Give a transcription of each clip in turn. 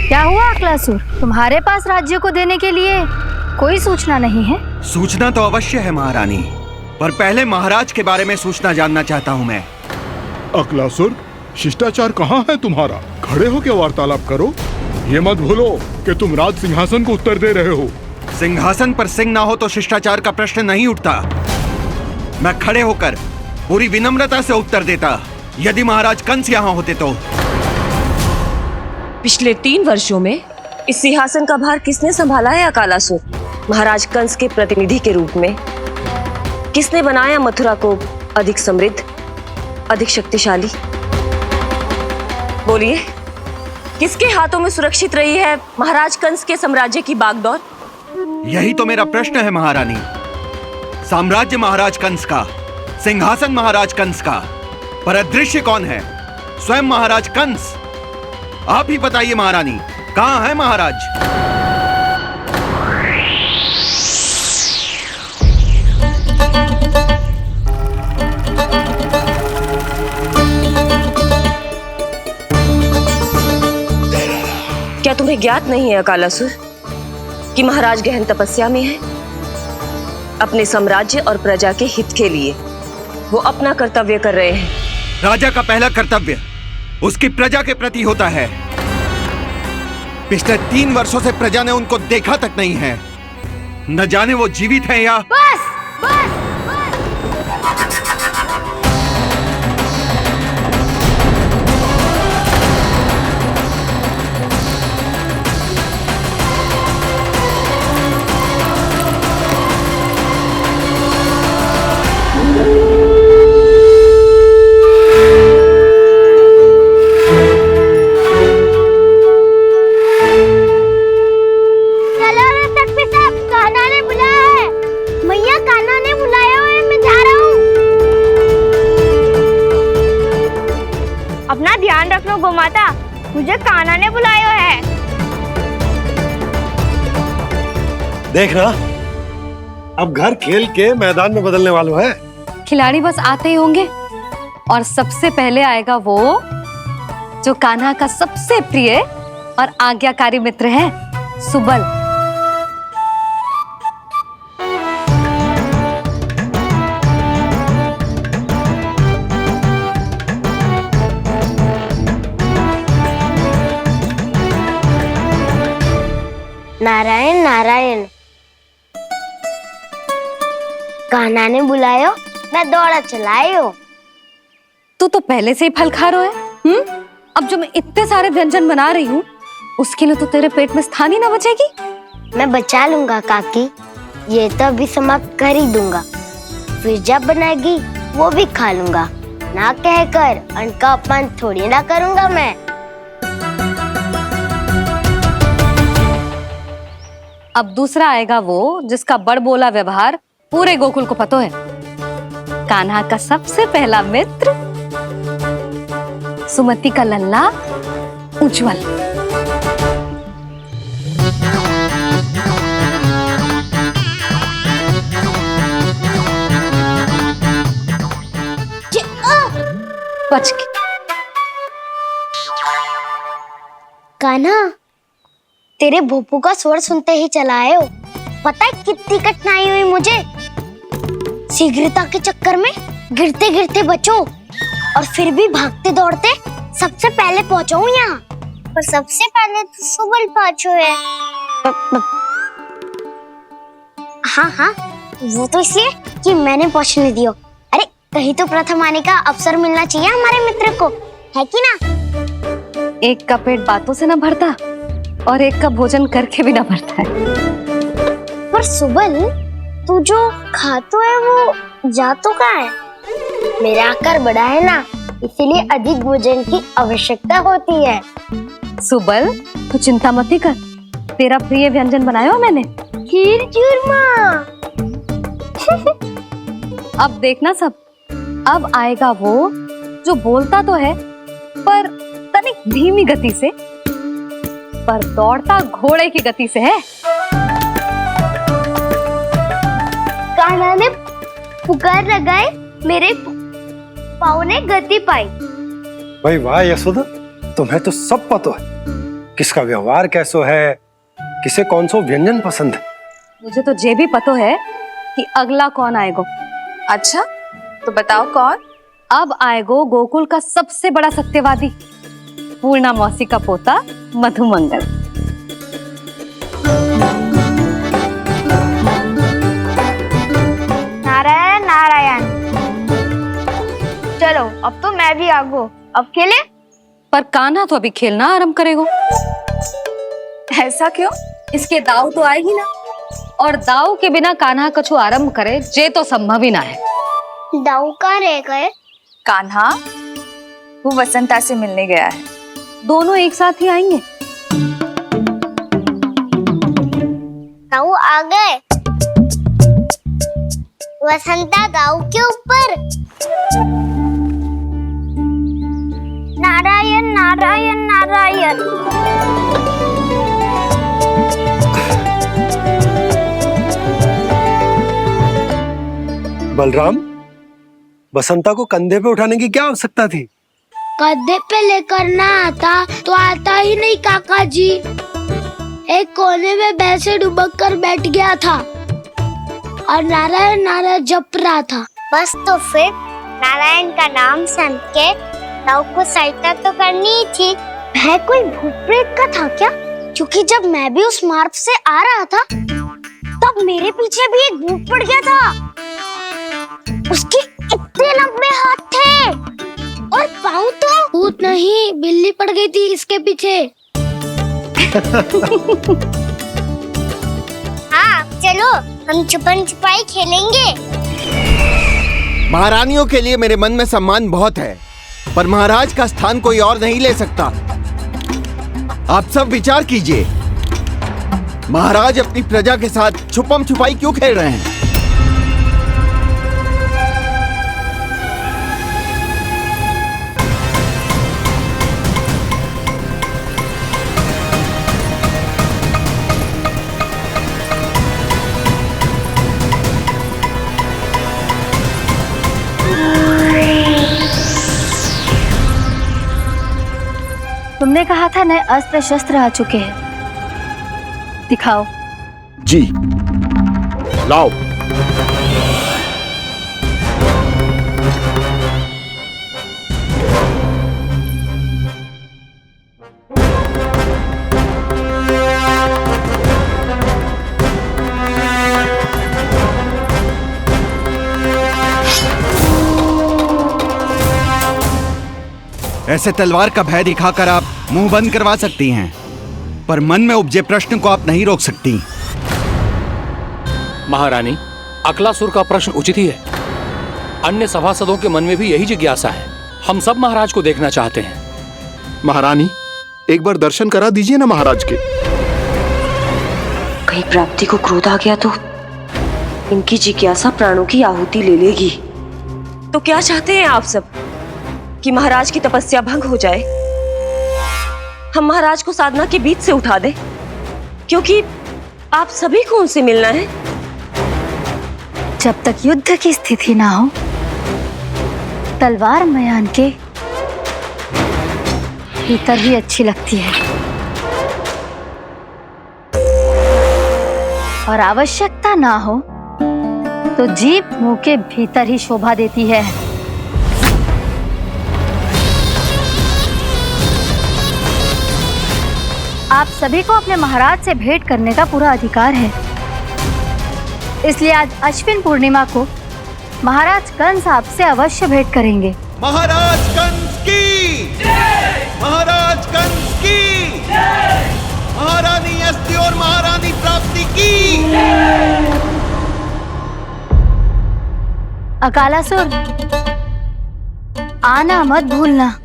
क्या हुआ अकलासुर? तुम्हारे पास राज्य को देने के लिए कोई सूचना नहीं है? सूचना तो अवश्य है महारानी, पर पहले महाराज के बारे में सूचना जानना चाहता हूँ मैं। अकलासुर, शिष्टाचार कहाँ है तुम्हारा? खड़े होकर वार्तालाप करो। ये मत भूलो कि तुम राज सिंहासन को उत्तर दे रहे हो। सिंहासन पर सिंह ना हो तो शिष्टाचार का प्रश्न नहीं उठता। मैं खड़े होकर पूरी विनम्रता से उत्तर देता यदि महाराज कंस यहाँ होते तो। पिछले 3 वर्षों में इस सिंहासन का भार किसने संभाला है अकालासुर? महाराज कंस के प्रतिनिधि के रूप में किसने बनाया मथुरा को अधिक समृद्ध, अधिक शक्तिशाली? बोलिए, किसके हाथों में सुरक्षित रही है महाराज कंस के साम्राज्य की बागडोर? यही तो मेरा प्रश्न है महारानी। साम्राज्य महाराज कंस का, सिंहासन महाराज कंस का, पर अदृश्य कौन है? स्वयं महाराज कंस। आप ही बताइए महारानी, कहाँ है महाराज? क्या तुम्हें ज्ञात नहीं है अकालासुर कि महाराज गहन तपस्या में है? अपने साम्राज्य और प्रजा के हित के लिए वो अपना कर्तव्य कर रहे हैं। राजा का पहला कर्तव्य उसकी प्रजा के प्रति होता है। पिछले 3 वर्षों से प्रजा ने उनको देखा तक नहीं है। न जाने वो जीवित है या... बस बस अपना ध्यान रखना गोमाता, मुझे कान्हा ने बुलाया है। देख ना, अब घर खेल के मैदान में बदलने वालों है। खिलाड़ी बस आते ही होंगे और सबसे पहले आएगा वो जो कान्हा का सबसे प्रिय और आज्ञाकारी मित्र है, सुबल। नारायण नारायण, कान्हा ने बुलायो, मैं दौड़ा चलायो। तू तो पहले से ही फल खा रहा है। अब जो मैं इतने सारे व्यंजन बना रही हूँ उसके लिए तो तेरे पेट में स्थान ही ना बचेगी। मैं बचा लूंगा काकी, ये तो अभी समाप्त कर ही दूंगा, फिर जब बनाएगी वो भी खा लूंगा। ना कहकर अन्न का अपमान थोड़ी ना करूंगा मैं। अब दूसरा आएगा वो जिसका बड़बोला व्यवहार पूरे गोकुल को पता है, कान्हा का सबसे पहला मित्र, सुमति का लल्ला उज्जवल। बच के। कान्हा, तेरे भोपू का स्वर सुनते ही चला आए हो। पता है कितनी कठिनाई हुई मुझे। शीघ्रता के चक्कर में गिरते गिरते बचो और फिर भी भागते दौड़ते सबसे पहले पहुंचो यहाँ। पर सबसे पहले तो सुबल पहुंचो है। हाँ हाँ, वो तो इसलिए कि मैंने पहुंचने दियो। अरे कहीं तो प्रथम आने का अवसर मिलना चाहिए हमारे मित्र को, है कि ना? एक का पेट बातों से ना भरता और एक का भोजन करके भी ना भरता है। पर सुबल, तू जो खातो है वो जातो कहाँ है? मेरा आकार बड़ा है ना, इसीलिए अधिक भोजन की आवश्यकता होती है। सुबल, तू चिंता मत कर, तेरा प्रिय व्यंजन बनाया हो मैंने, खीर चूरमा। अब देखना सब, अब आएगा वो जो बोलता तो है पर तनिक धीमी गति से, पर दौड़ता घोड़े की गति से है। कान्हा ने पुकार लगाए, मेरे पाँव ने गति पाई। भाई वाह यशोदा, तुम्हें तो सब पता है। किसका व्यवहार कैसो है, किसे कौन सो व्यंजन पसंद है। मुझे तो ये भी पता है कि अगला कौन आएगो। अच्छा, तो बताओ कौन? अब आएगो गोकुल का सबसे बड़ा सत्यवादी, पूर्णा मौसी का पोता मधुमंगल। नारायण नारायण। चलो अब तो मैं भी आगो, अब खेले। पर कान्हा तो अभी खेलना आरंभ करेगो। ऐसा क्यों? इसके दाव तो आएगी ना, और दाव के बिना कान्हा कछु आरंभ करे जे तो संभव ही ना है। दाऊ कहाँ रह गए? कान्हा वो वसंता से मिलने गया है। दोनों एक साथ ही आएंगे। दाऊ आ गए। वसंता दाऊ के ऊपर। नारायण नारायण नारायण। बलराम, बसंता को कंधे पे उठाने की क्या आवश्यकता थी? कंधे पे लेकर ना आता तो आता ही नहीं काका जी। एक कोने में वैसे डुबक कर बैठ गया था और नारायण नारायण जप रहा था। बस तो फिर नारायण का नाम सुन के दाऊ को सहायता तो करनी ही थी। वह कोई भूत प्रेत का था क्या? क्योंकि जब मैं भी उस मार्ग से आ रहा था तब मेरे पीछे भी एक भूत पड़ गया था। उसके इतने लंबे हाथ थे और पाँव तो भूत नहीं, बिल्ली पड़ गई थी इसके पीछे। हाँ चलो हम छुपन छुपाई खेलेंगे। महारानियों के लिए मेरे मन में सम्मान बहुत है, पर महाराज का स्थान कोई और नहीं ले सकता। आप सब विचार कीजिए, महाराज अपनी प्रजा के साथ छुपम छुपाई क्यों खेल रहे हैं? तुमने कहा था नए अस्त्र शस्त्र आ चुके हैं, दिखाओ। जी लाओ। ऐसे तलवार का भय दिखाकर आप मुंह बंद करवा सकती हैं, पर मन में उपजे प्रश्न को आप नहीं रोक सकती। महारानी, अकलासुर का प्रश्न उचित ही है। अन्य सभासदों के मन में भी यही जिज्ञासा है। हम सब महाराज को देखना चाहते हैं। महारानी, एक बार दर्शन करा दीजिए ना महाराज के। कहीं प्राप्ति को क्रोध आ गया तो इनकी जिज्ञासा प्राणों की आहुति ले लेगी। तो क्या चाहते हैं आप सब? कि महाराज की तपस्या भंग हो जाए? हम महाराज को साधना के बीच से उठा दें? क्योंकि आप सभी को उनसे मिलना है। जब तक युद्ध की स्थिति ना हो, तलवार मयान के भीतर ही अच्छी लगती है, और आवश्यकता ना हो तो जीभ मुंह के भीतर ही शोभा देती है। आप सभी को अपने महाराज से भेंट करने का पूरा अधिकार है, इसलिए आज अश्विन पूर्णिमा को महाराज कंस आपसे अवश्य भेंट करेंगे। महाराज कंस की जय! महाराज कंस की जय! महारानी अस्ति और महारानी प्राप्ति की जय! अकालासुर, आना मत भूलना।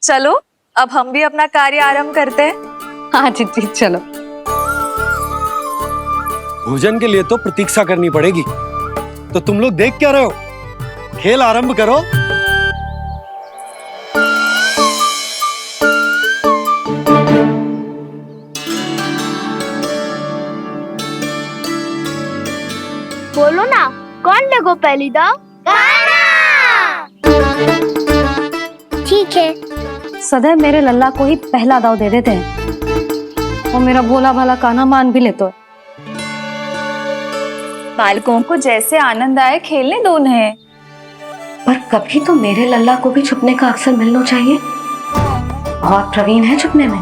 चलो अब हम भी अपना कार्य आरंभ करते हैं। हाँ चिट्ठी, चलो। भोजन के लिए तो प्रतीक्षा करनी पड़ेगी, तो तुम लोग देख क्या रहे हो? खेल आरंभ करो। बोलो ना, कौन लेगो पहली दाव? ठीक है। सदैव मेरे लल्ला को ही पहला दाव दे देते हैं और मेरा भोला भाला कान्हा मान भी लेते। बालकों को जैसे आनंद आए खेलने दो उन्हें। पर कभी तो मेरे लल्ला को भी छुपने का अवसर मिलना चाहिए। बहुत प्रवीण है छुपने में,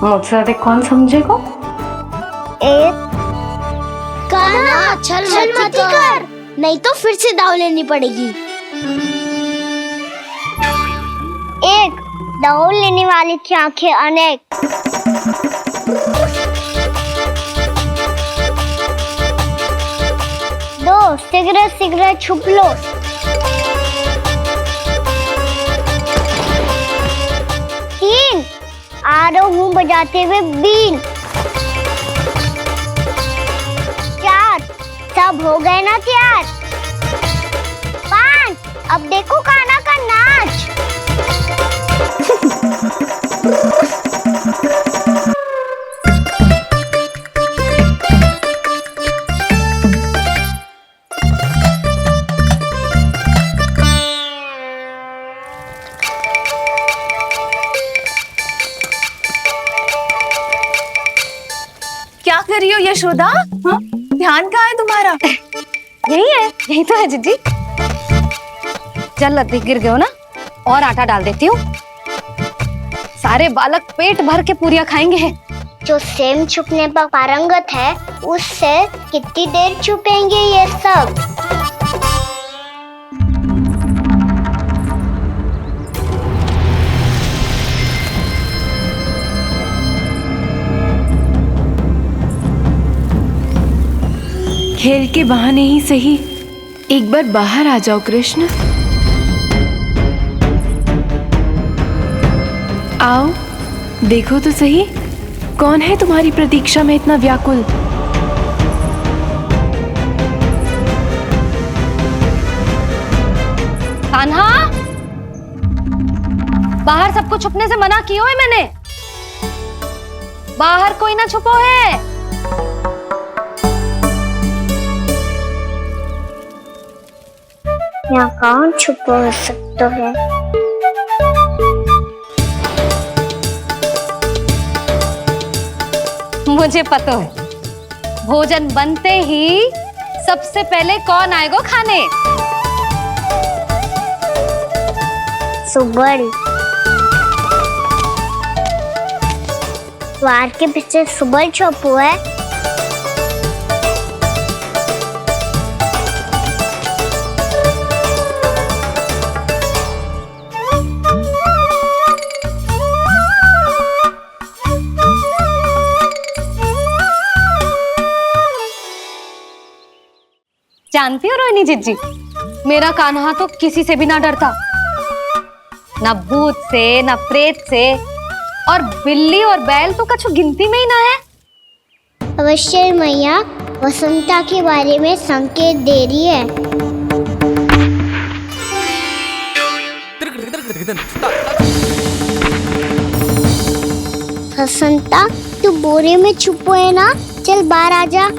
मुझसे अधिक कौन समझेगा। कान्हा छल मत कर, नहीं तो फिर से दाव लेनी पड़ेगी। एक दाव लेने वाले की आंखें अनेक। दो शीघ्र छुप लो। तीन आरो मुंह बजाते हुए बीन। चार सब हो गए ना तैयार। पांच अब देखो कान्हा का नाच। क्या कर रही हो यशोदा? हाँ? ध्यान कहाँ है तुम्हारा? यही है, यही तो है जीजी। चल अधिक गिर गए हो ना, और आटा डाल देती हूँ। सारे बालक पेट भर के पूरियां खाएंगे। जो सेम छुपने पर पारंगत है, उससे कितनी देर छुपेंगे ये सब? खेल के बहाने ही सही एक बार बाहर आ जाओ कृष्ण। आओ देखो तो सही, कौन है तुम्हारी प्रतीक्षा में इतना व्याकुल। कान्हा, बाहर सबको छुपने से मना किया है मैंने। बाहर कोई ना छुपो है। यहाँ कौन छुपा हो सकता है? मुझे पता है, भोजन बनते ही सबसे पहले कौन आएगा खाने? सुबल। द्वार के पीछे सुबल छुपा है। जानती हो रोहिणी जीजी, मेरा कान्हा तो किसी से भी ना डरता, ना भूत से, ना प्रेत से, और बिल्ली और बैल तो कछु गिनती में ही ना है। अवश्य मैया वसंता के बारे में संकेत दे रही है। वसंता तू बोरे में छुपो है ना, चल बाहर आ जा।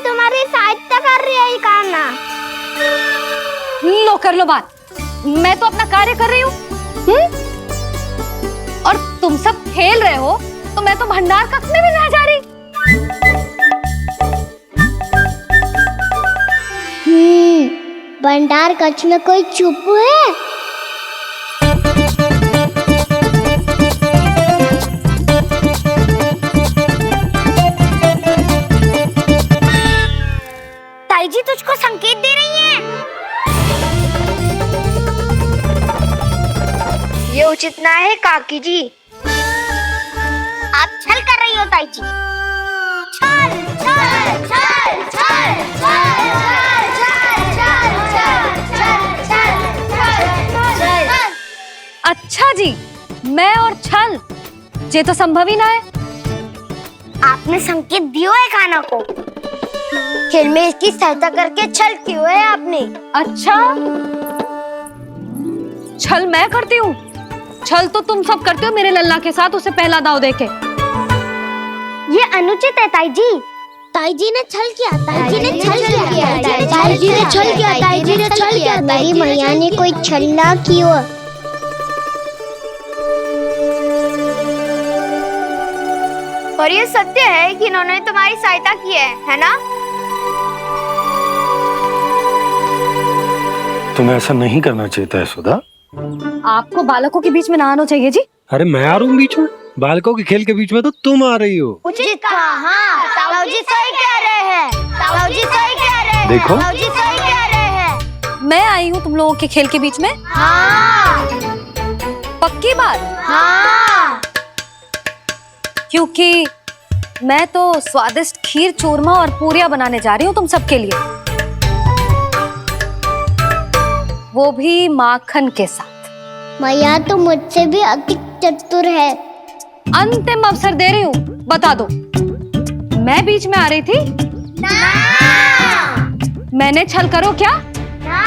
तुम्हारी सहायता कर रही है कान्हा। लो कर लो बात, मैं तो अपना कार्य कर रही हूँ। और तुम सब खेल रहे हो तो मैं तो भंडार कक्ष में भी नहीं जा रही। भंडार कक्ष में कोई चुप है? ताई जी तुझको संकेत दे रही हैं। ये उचित ना है काकी जी। आप छल कर रही हो ताई जी। छल छल छल छल छल छल। अच्छा जी, मैं और छल ये तो संभव ही ना है। आपने संकेत दियो है कान्हा को, खेल में इसकी सहायता करके छल क्यों है आपने? अच्छा, छल मैं करती हूँ? छल तो तुम सब करते हो मेरे लल्ला के साथ, उसे पहला दाव देके। ये अनुचित है ताई जी। ताई जी ने छल किया, ताई जी ने छल किया, ताई जी ने छल किया, ताई जी ने छल किया। मेरी मैया ने कोई छल ना किया। और ये सत्य है कि इन्होंने तुम्हारी सहायता की है ना? तुम्हें ऐसा नहीं करना चाहिए था यशोदा। आपको बालकों के बीच में ना आना चाहिए जी। अरे मैं आ रहा हूँ बीच में? बालकों के खेल के बीच में तो तुम आ रही हो। उचित कहा, ताऊ जी सही कह रहे हैं, ताऊ जी सही कह रहे हैं, देखो ताऊ जी सही कह रहे हैं। मैं आई हूँ तुम लोगों के खेल के बीच में? हाँ। पक्की बात? हाँ। क्योंकि मैं तो स्वादिष्ट खीर, चूरमा और पूरियां बनाने जा रही हूँ तुम सबके लिए, वो भी माखन के साथ। मैया तो मुझसे भी अधिक चतुर है। अंतिम अवसर दे रही हूँ, बता दो मैं बीच में आ रही थी? ना। मैंने छल करो क्या? ना।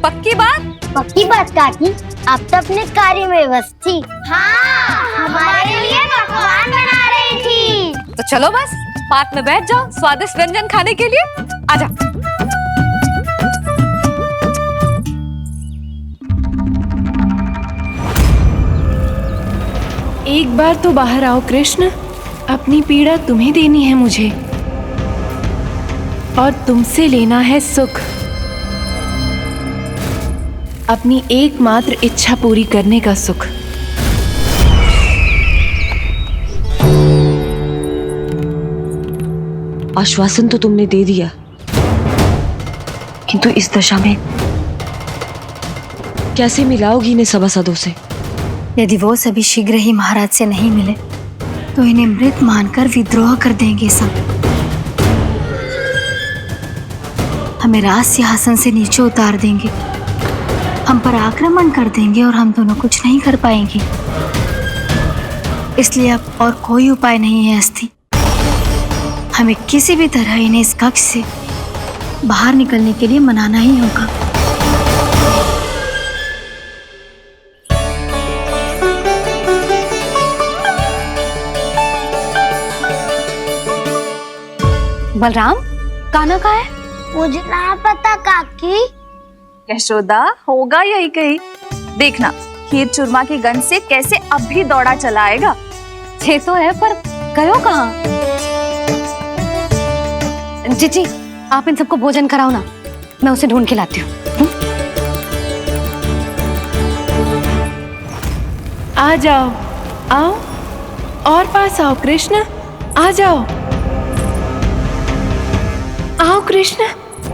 पक्की बात? पक्की बात काकी, आप तो अपने कार्य में व्यस्त थी। हाँ, हमारे लिए पकवान बना रही थी। तो चलो बस पार्क में बैठ जाओ स्वादिष्ट व्यंजन खाने के लिए। आजा। एक बार तो बाहर आओ कृष्ण, अपनी पीड़ा तुम्हें देनी है मुझे, और तुमसे लेना है सुख। अपनी एकमात्र इच्छा पूरी करने का सुख। आश्वासन तो तुमने दे दिया, किंतु इस दशा में कैसे मिलाओगी इन्हें सभासदों से? यदि वो सभी शीघ्र ही महाराज से नहीं मिले तो इन्हें मृत मानकर विद्रोह कर देंगे सब। हमें राज सिंहासन से नीचे उतार देंगे, हम पर आक्रमण कर देंगे और हम दोनों कुछ नहीं कर पाएंगे। इसलिए अब और कोई उपाय नहीं है अस्थि। हमें किसी भी तरह इन्हें इस कक्ष से बाहर निकलने के लिए मनाना ही होगा। बलराम, कान्हा कहाँ है? मुझे ना पता काकी। यशोदा, होगा यही कहीं। देखना खीर चूरमा की गंध से कैसे अब भी दौड़ा चला आएगा। ये तो है, पर गयो कहाँ? जीजी, आप इन सबको भोजन कराओ ना, मैं उसे ढूंढ के लाती हूँ। आ जाओ, आओ और पास आओ कृष्ण, आ जाओ। आओ कृष्ण,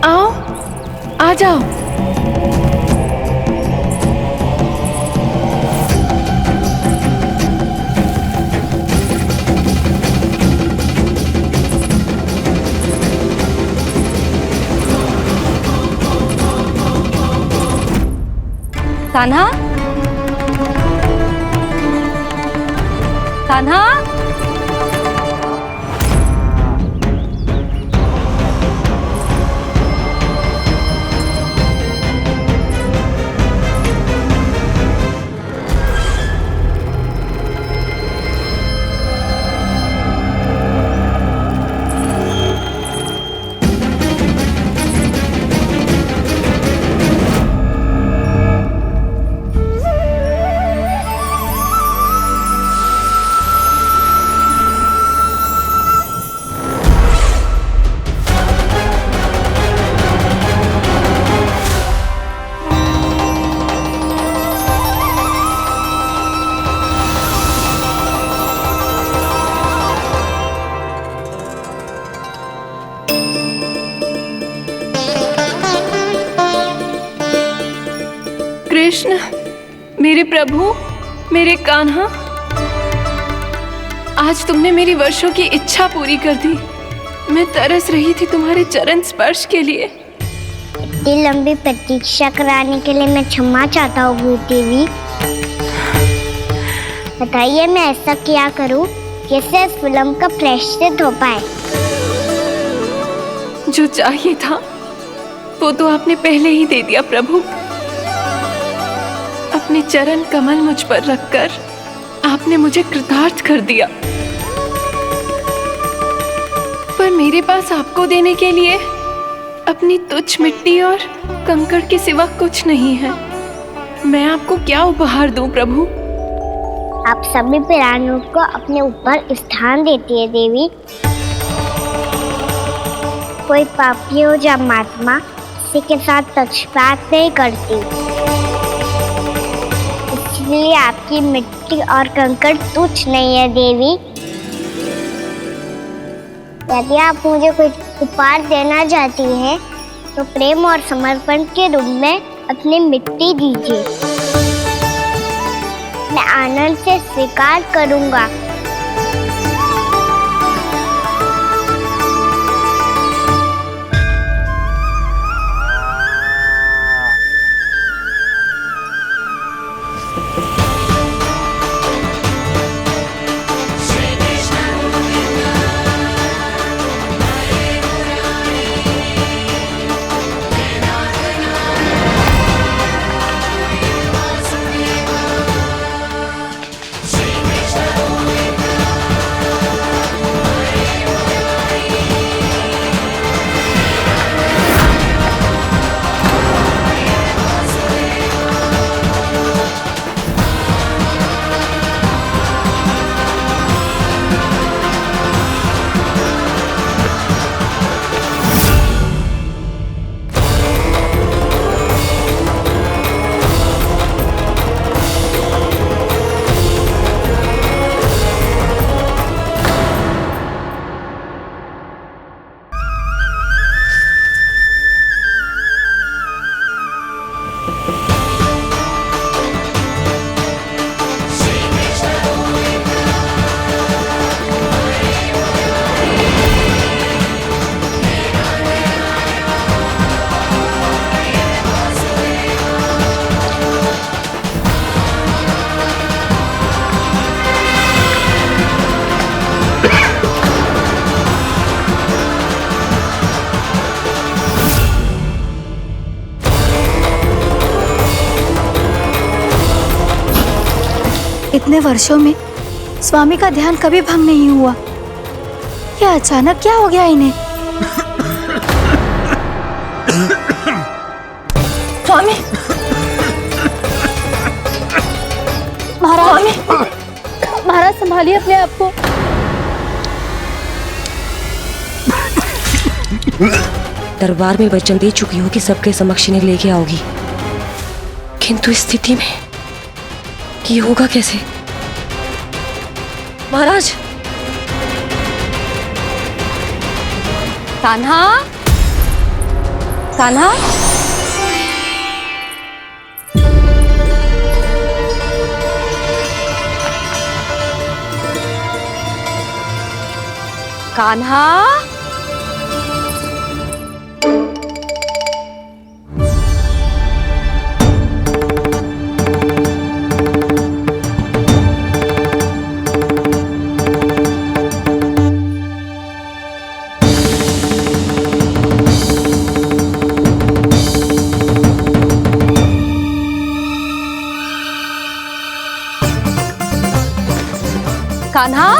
आओ, आ जाओ। कान्हा, कान्हा, कृष्ण, मेरे प्रभु, मेरे कान्हा, आज तुमने मेरी वर्षों की इच्छा पूरी कर दी। मैं तरस रही थी तुम्हारे चरण स्पर्श के लिए। इतनी लंबी प्रतीक्षा कराने के लिए मैं क्षमा चाहता हूँ भूत देवी। बताइए मैं ऐसा क्या करूँ जिससे इस फिल्म का प्रायश्चित हो पाए? जो चाहिए था वो तो आपने पहले ही दे दिया प्रभु। अपने चरण कमल मुझ पर रखकर आपने मुझे कृतार्थ कर दिया। पर मेरे पास आपको देने के लिए अपनी तुच्छ मिट्टी और कंकड़ के सिवा कुछ नहीं है। मैं आपको क्या उपहार दूं प्रभु? आप सभी प्राणियों को अपने ऊपर स्थान देती है देवी। कोई पापी हो या महात्मा, किसी के साथ पक्षपात नहीं करती, इसलिए आपकी मिट्टी और कंकड़ तुच्छ नहीं है देवी। यदि आप मुझे कोई उपहार देना चाहती हैं, तो प्रेम और समर्पण के रूप में अपनी मिट्टी दीजिए। मैं आनंद से स्वीकार करूंगा। इतने वर्षों में स्वामी का ध्यान कभी भंग नहीं हुआ। क्या अचानक क्या हो गया इन्हें? स्वामी, महाराज, महाराज संभालिए अपने आप को। दरबार में वचन दे चुकी हो कि सबके समक्ष इन्हें लेके आओगी, किंतु इस स्थिति में ये होगा कैसे? महाराज, कान्हा, कान्हा, कान्हा, कान्हा,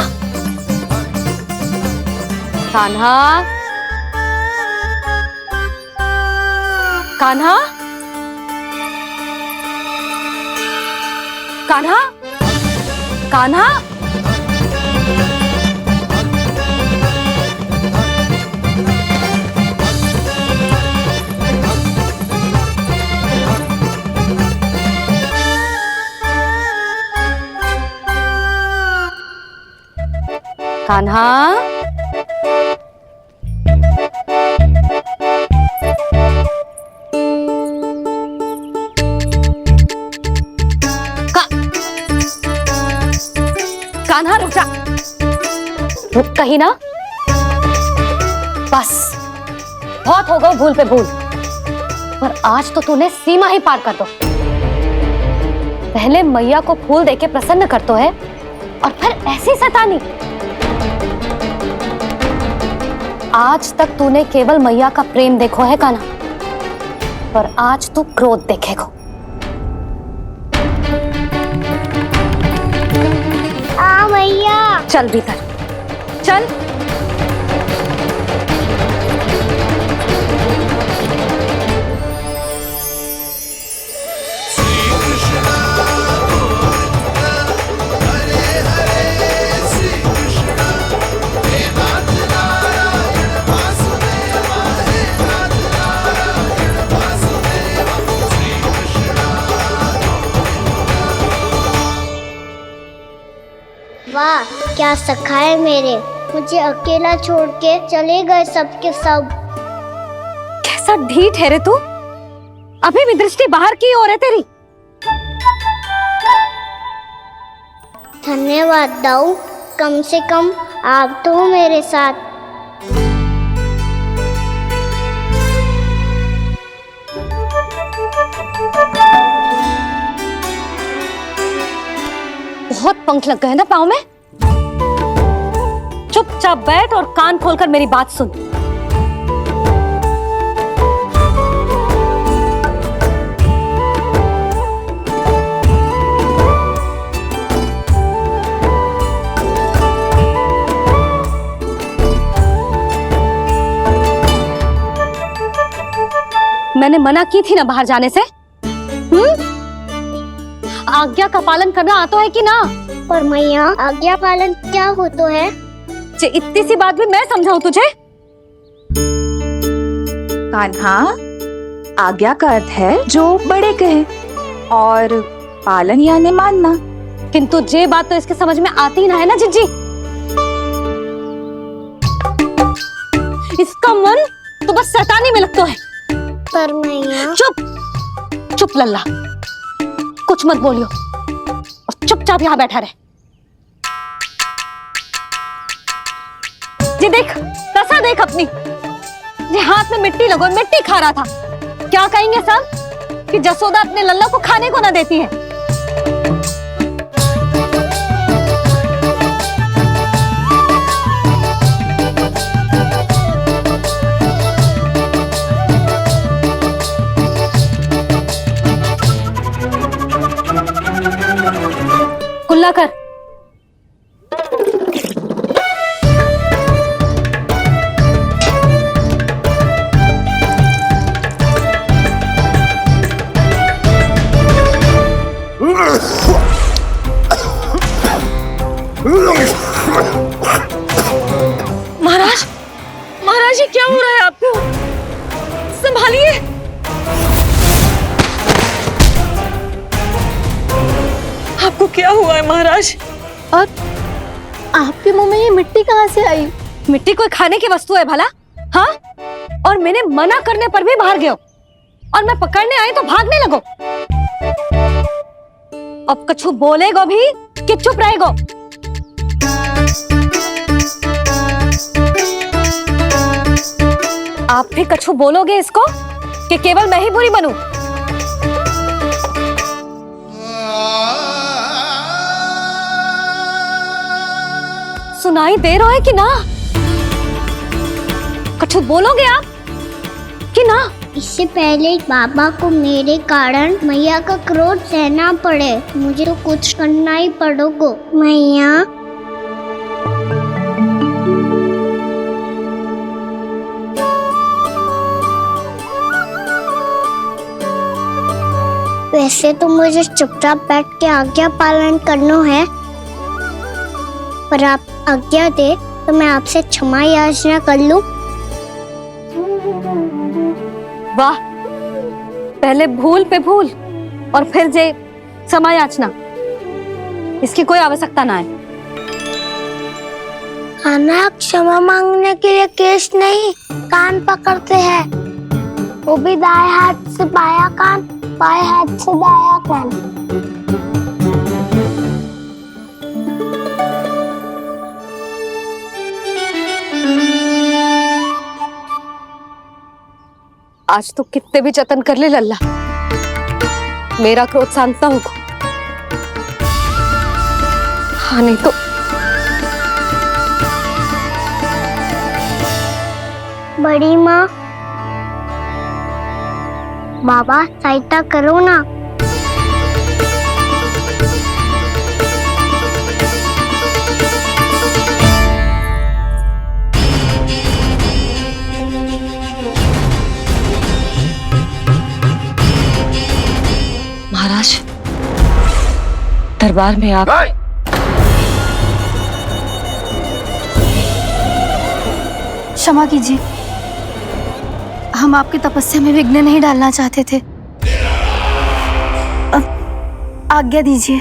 कान्हा, कान्हा, कान्हा, कान्हा, कान्हा, कान्हा रुक जा, रुक कहीं ना। बस बहुत हो गई भूल पे भूल, पर आज तो तूने सीमा ही पार कर दो। पहले मैया को फूल देके प्रसन्न कर तो है, और फिर ऐसी सतानी। आज तक तूने केवल मैया का प्रेम देखो है कान्हा, पर आज तू क्रोध देखेगा। मैया, चल भीतर, चल। क्या सखा है मेरे, मुझे अकेला छोड़ के चले गए सबके सब। कैसा ढीठ है रे तू, अभी भी दृष्टि बाहर की ओर है तेरी। धन्यवाद दाऊ, कम से कम आप तो हो मेरे साथ। बहुत पंख लग गए ना पाँव में। चुपचाप बैठ और कान खोलकर मेरी बात सुन। मैंने मना की थी ना बाहर जाने से। आज्ञा का पालन करना आता है कि ना? पर मैया, आज्ञा पालन क्या होता है? इतनी सी बात भी मैं समझाऊं तुझे? कान्हा, आज्ञा का अर्थ है जो बड़े कहे, और पालन यानी मानना। किंतु ये बात तो इसके समझ में आती ना है ना जिज्जी। इसका मन तो बस शैतानी में लगता है। पर मैया। चुप चुप लल्ला, कुछ मत बोलियो और चुपचाप यहाँ बैठा रहे। ये देख, कैसा देख अपनी, ये हाथ में मिट्टी लगो, मिट्टी खा रहा था। क्या कहेंगे सब कि जसोदा अपने लल्ला को खाने को ना देती है। कुल्ला कर। महाराज, महाराज, ये क्या हो रहा है आपको? संभालिए। आपको क्या हुआ है महाराज? और आपके मुंह में ये मिट्टी कहाँ से आई? मिट्टी कोई खाने की वस्तु है भला? हाँ? और मैंने मना करने पर भी बाहर गए और मैं पकड़ने आई तो भागने लगो। अब कछु बोलेगो भी कि चुप रहेगो? आप भी कछु बोलोगे इसको कि केवल मैं ही बुरी बनूं? सुनाई दे रहा है कि ना? कछु बोलोगे आप कि ना? इससे पहले बाबा को मेरे कारण मैया का क्रोध सहना पड़े, मुझे तो कुछ करना ही पड़ेगा। मैया, वैसे तो मुझे चुपचाप बैठ के आज्ञा पालन करना है, पर आप आज्ञा दे तो मैं आपसे क्षमा याचना कर लूं। वाह, पहले भूल पे भूल और फिर जे क्षमा याचना, इसकी कोई आवश्यकता ना है। खाना क्षमा मांगने के लिए केस नहीं, कान पकड़ते हैं, वो भी दाएं हाथ से बायां कान, बाएं हाथ से दायां कान। आज तो कितने भी जतन कर ले लल्ला, मेरा क्रोध शांत ना होगा। हाँ नहीं तो बड़ी माँ, बाबा सहायता करो ना। महाराज, दरबार में आप क्षमा कीजिए, हम आपकी तपस्या में विघ्न नहीं डालना चाहते थे। आज्ञा दीजिए।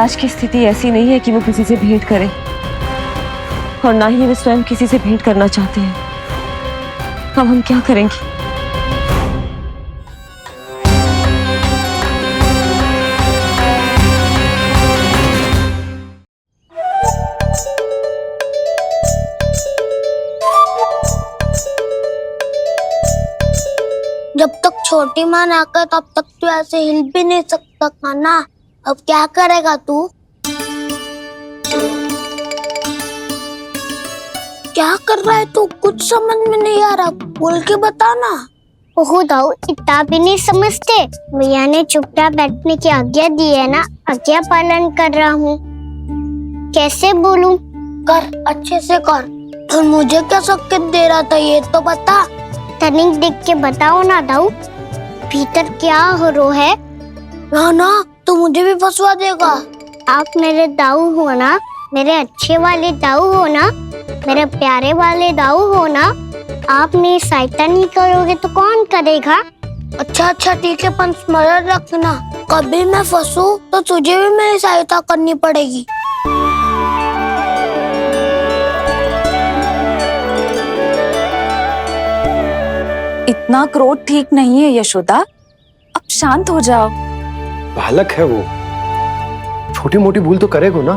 महाराज की स्थिति ऐसी नहीं है कि वो किसी से भेंट करें, और ना ही वे स्वयं किसी से भेंट करना चाहते हैं। अब हम क्या करेंगे? जब तक छोटी माँ ना कर तब तक तू ऐसे हिल भी नहीं सकता कान्हा। अब क्या करेगा तू? क्या कर रहा है तू? कुछ समझ में नहीं आ रहा, बोल के बताना। ओहो दाऊ, इतना भी नहीं समझते। भैया ने चुपचाप बैठने की आज्ञा दी है ना, आज्ञा पालन कर रहा हूँ। कैसे बोलूं? कर, अच्छे से कर। और मुझे क्या संकेत दे रहा था ये तो बता। तनिक देख के बताओ ना दाऊ, भीतर क्या हो रहा है? ना ना, तू मुझे भी फंसवा देगा। आप मेरे दाऊ हो ना, मेरे अच्छे वाले दाऊ हो ना, मेरे प्यारे वाले दाऊ हो ना। आप मेरी सहायता नहीं करोगे तो कौन करेगा? अच्छा अच्छा ठीक है, पर स्मरण रखना, कभी मैं फंसू तो तुझे भी मेरी सहायता करनी पड़ेगी। इतना क्रोध ठीक नहीं है यशोदा, अब शांत हो जाओ। बालक है वो, छोटी मोटी भूल तो करेगा ना।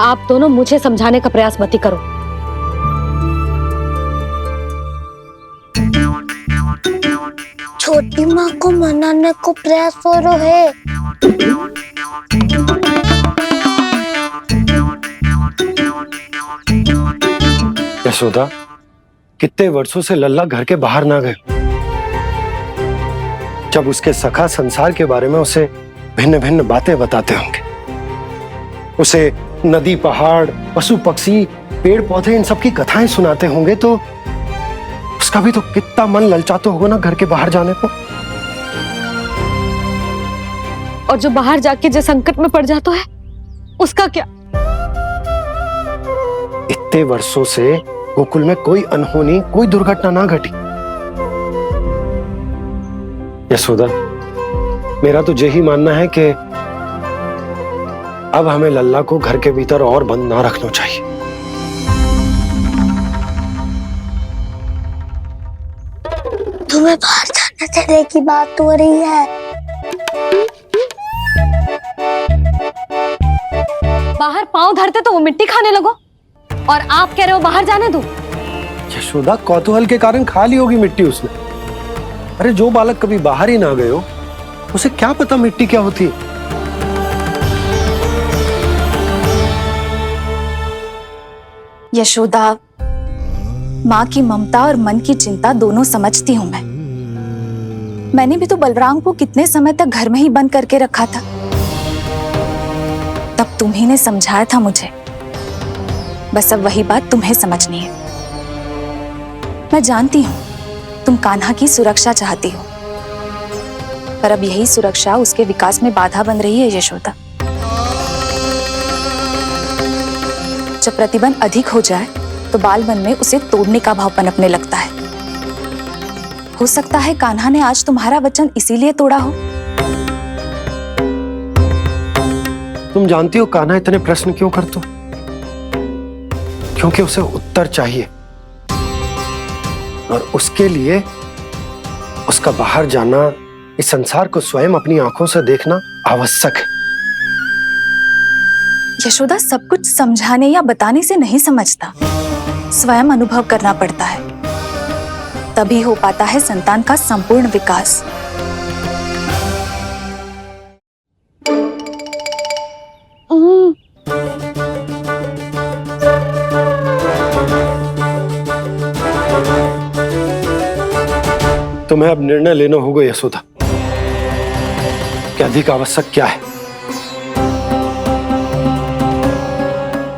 आप दोनों मुझे समझाने का प्रयास मत करो। छोटी माँ को मनाने को प्रयास हो रहा है। यशोदा, कितने वर्षों से लल्ला घर के बाहर ना गए। जब उसके सखा संसार के बारे में उसे भिन्न भिन्न बातें बताते होंगे, उसे नदी, पहाड़, पशु पक्षी, पेड़ पौधे, इन सब की कथाएं सुनाते होंगे, तो उसका भी तो कितना मन ललचाता होगा ना घर के बाहर जाने को। और जो बाहर जाके जो संकट में पड़ जाता है उसका क्या? इतने वर्षों से गोकुल में कोई अनहोनी, कोई दुर्घटना ना घटी। यशोदा, मेरा तो यही मानना है कि अब हमें लल्ला को घर के भीतर और बंद ना रखना चाहिए। तुम्हें बाहर जाने देने की बात हो रही है। बाहर पांव धरते तो वो मिट्टी खाने लगो, और आप कह रहे हो बाहर जाने दो। यशोदा, कौतूहल के कारण खा ली होगी मिट्टी उसने। अरे जो बालक कभी बाहर ही ना गए हो, उसे क्या पता मिट्टी क्या होती है। यशोदा, माँ की ममता और मन की चिंता दोनों समझती हूँ मैं। मैंने भी तो बलराम को कितने समय तक घर में ही बंद करके रखा था। तब तुम्ही ने समझाया था मुझे, बस अब वही बात तुम्हें समझनी है। मैं जानती हूँ तुम कान्हा की सुरक्षा चाहती हो, पर अब यही सुरक्षा उसके विकास में बाधा बन रही है यशोदा। जब प्रतिबंध अधिक हो जाए तो बाल मन में उसे तोड़ने का भाव पनपने लगता है। हो सकता है कान्हा ने आज तुम्हारा वचन इसीलिए तोड़ा हो। तुम जानती हो कान्हा इतने प्रश्न क्यों करता? क्योंकि उसे उत्तर चाहिए, और उसके लिए उसका बाहर जाना, इस संसार को स्वयं अपनी आंखों से देखना आवश्यक है। यशोदा, सब कुछ समझाने या बताने से नहीं समझता, स्वयं अनुभव करना पड़ता है, तभी हो पाता है संतान का संपूर्ण विकास। तुम्हें अब निर्णय लेना होगा यशोदा कि अधिक आवश्यक क्या है।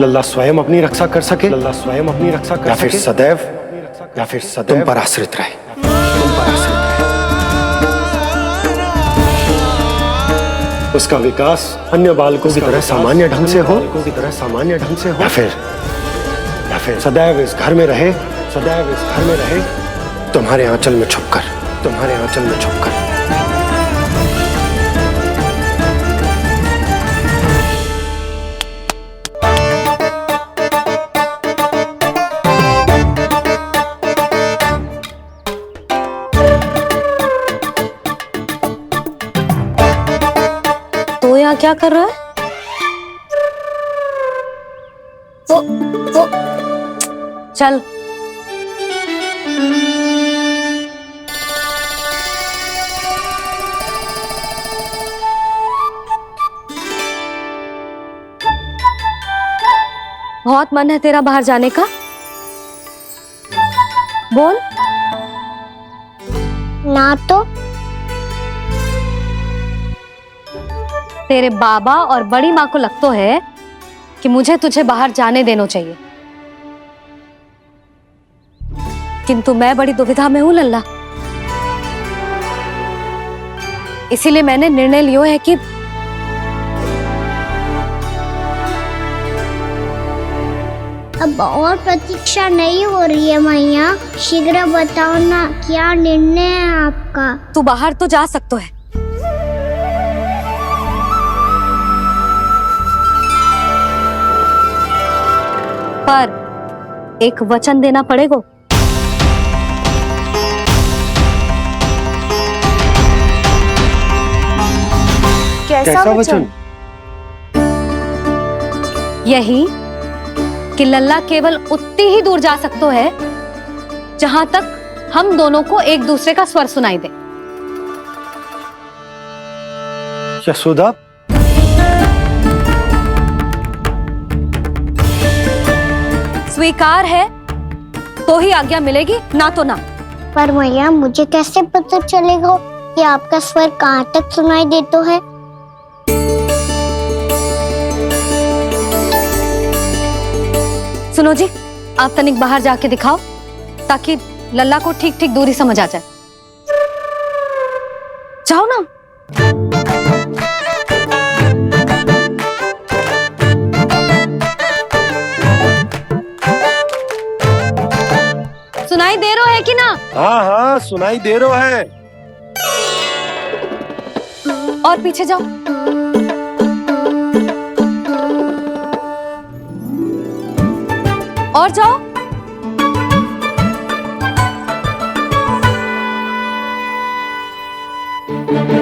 लल्ला स्वयं अपनी रक्षा कर सके, लल्ला स्वयं अपनी रक्षा कर सके, या फिर सदैव तुम पर आश्रित रहे, तुम पर आश्रित रहे। उसका विकास अन्य बालकों की तरह सामान्य ढंग से हो, या फिर सदैव इस घर में रहे, सदैव इस घर में रहे, तुम्हारे आंचल में छुपकर, तुम्हारे आंचल में छुपकर। तो यहाँ क्या कर रहा है? वो चल। बहुत मन है तेरा बाहर जाने का? बोल। ना तो। तेरे बाबा और बड़ी माँ को लगता है कि मुझे तुझे बाहर जाने देना चाहिए, किंतु मैं बड़ी दुविधा में हूं लल्ला। इसीलिए मैंने निर्णय लिया है कि अब और प्रतीक्षा नहीं हो रही है मैया, शीघ्र बताओ ना क्या निर्णय है आपका। तू बाहर तो जा सकता है, पर एक वचन देना पड़ेगा। कैसा वचन? यही कि लल्ला केवल उतनी ही दूर जा सकता है जहां तक हम दोनों को एक दूसरे का स्वर सुनाई दे। यशोदा, स्वीकार है तो ही आज्ञा मिलेगी, ना तो ना। पर मैया मुझे कैसे पता चलेगा कि आपका स्वर कहाँ तक सुनाई देता है? सुनो जी, आप तनिक बाहर जाके दिखाओ ताकि लल्ला को ठीक ठीक दूरी समझ आ जाए। जाओ ना। सुनाई दे रहा है कि ना? हाँ हाँ सुनाई दे रहा है। और पीछे जाओ। और जाओ।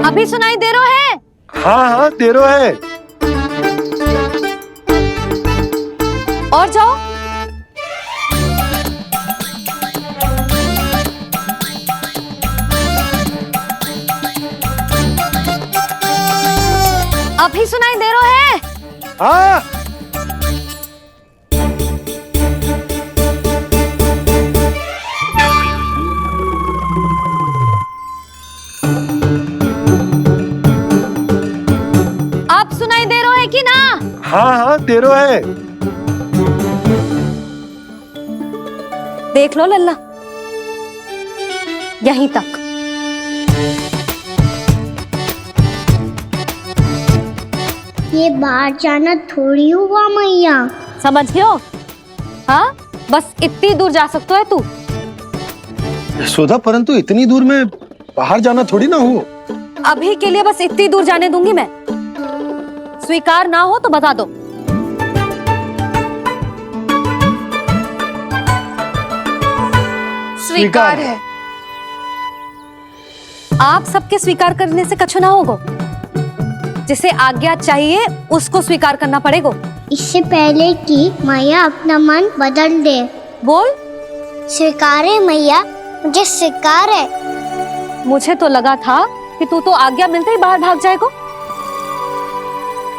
अभी सुनाई दे रहा है? हाँ हाँ दे रहा है। और जाओ। अभी सुनाई दे रहा है? हाँ। आप सुनाई दे रहा है कि ना? हाँ हाँ दे रहा है। देख लो लल्ला, यहीं तक। ये बाहर जाना थोड़ी हुआ मैया। समझ गयो? हाँ, बस इतनी दूर जा सकता है तू। यशोदा, परंतु इतनी दूर में बाहर जाना थोड़ी ना हो। अभी के लिए बस इतनी दूर जाने दूंगी मैं। स्वीकार ना हो तो बता दो। स्वीकार है। आप सबके स्वीकार करने से कछु ना होगा। जिसे आज्ञा चाहिए उसको स्वीकार करना पड़ेगा। इससे पहले कि मैया अपना मन बदल दे। बोल। स्वीकार है मैया, मुझे स्वीकार है। मुझे तो लगा था कि तू तो आज्ञा मिलते ही बाहर भाग जाएगा,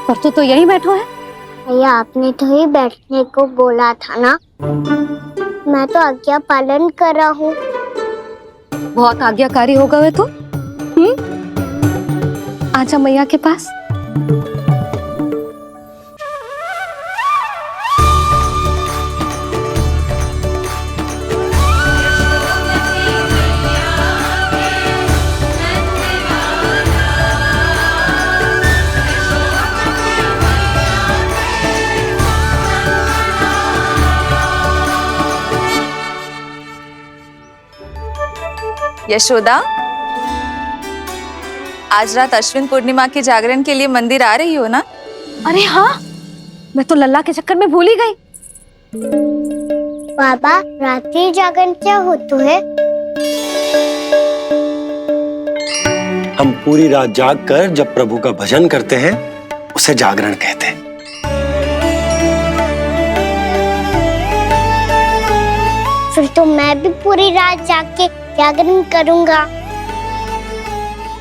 पर तू तो यहीं बैठो है। भैया आपने तो ही बैठने को बोला था ना, मैं तो आज्ञा पालन कर रहा हूँ। बहुत आज्ञाकारी हो गए तू। आजा मैया के पास। यशोदा, आज रात अश्विन पूर्णिमा के जागरण के लिए मंदिर आ रही हो ना? अरे हाँ, मैं तो लल्ला के चक्कर में भूल ही गई। बाबा, रात्रि जागरण क्या होता है? हम पूरी रात जाग कर जब प्रभु का भजन करते हैं उसे जागरण कहते हैं। फिर तो मैं भी पूरी रात जाग के जागरण करूंगा।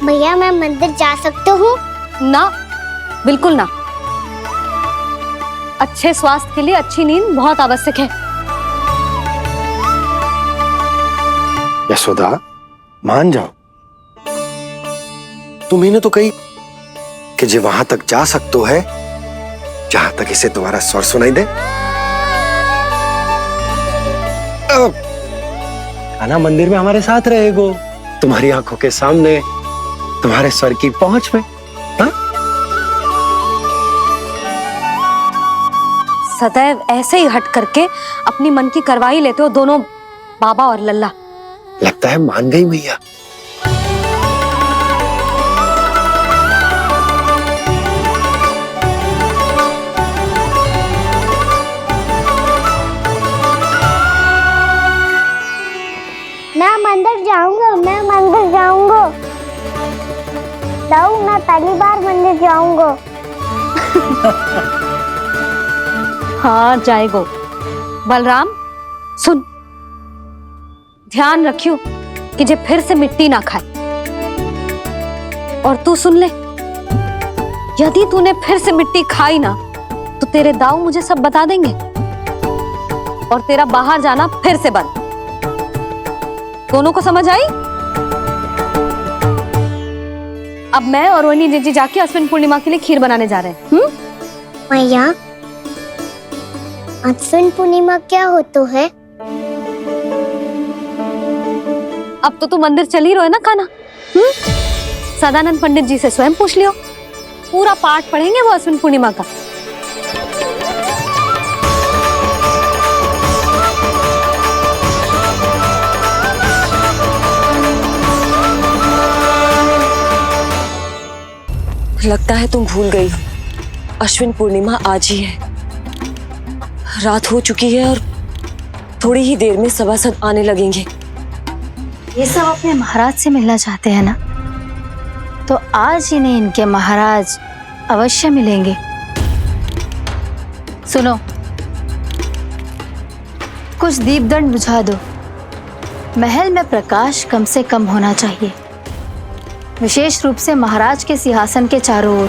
भैया मैं मंदिर जा सकती हूँ? ना, बिल्कुल ना। अच्छे स्वास्थ्य के लिए अच्छी नींद बहुत आवश्यक है। यशोदा, मान जाओ, तुम्ही ने तो कही कि जे वहां तक जा सकते है जहां तक इसे तुम्हारा स्वर सुनाई दे। कान्हा मंदिर में हमारे साथ रहेगो, तुम्हारी आंखों के सामने, तुम्हारे स्वर की पहुंच में। हा? सदैव ऐसे ही हट करके अपनी मन की करवाई लेते हो दोनों बाबा और लल्ला। लगता है मान गई मैया। मैं मंदिर जाऊंगा, मैं मंदिर जाऊंगा। लाओ, मैं पहली बार मंदिर जाऊंगा। हाँ जाएगो। बलराम सुन, ध्यान रखियो कि जे फिर से मिट्टी ना खाए। और तू सुन ले, यदि तूने फिर से मिट्टी खाई ना तो तेरे दाऊ मुझे सब बता देंगे और तेरा बाहर जाना फिर से बंद। दोनों को समझ आई? अब मैं और रोहिणी जीजी जाके अश्विन पूर्णिमा के लिए खीर बनाने जा रहे हैं। मैया, अश्विन पूर्णिमा क्या होता है? अब तो तू मंदिर चल ही रहो है ना कान्हा। सदानंद पंडित जी से स्वयं पूछ लियो, पूरा पाठ पढ़ेंगे वो अश्विन पूर्णिमा का। लगता है तुम भूल गई हो, अश्विन पूर्णिमा आज ही है। रात हो चुकी है और थोड़ी ही देर में सभासद आने लगेंगे। ये सब अपने महाराज से मिलना चाहते हैं ना, तो आज इन्हें इनके महाराज अवश्य मिलेंगे। सुनो, कुछ दीपदंड बुझा दो। महल में प्रकाश कम से कम होना चाहिए, विशेष रूप से महाराज के सिंहासन के चारों ओर।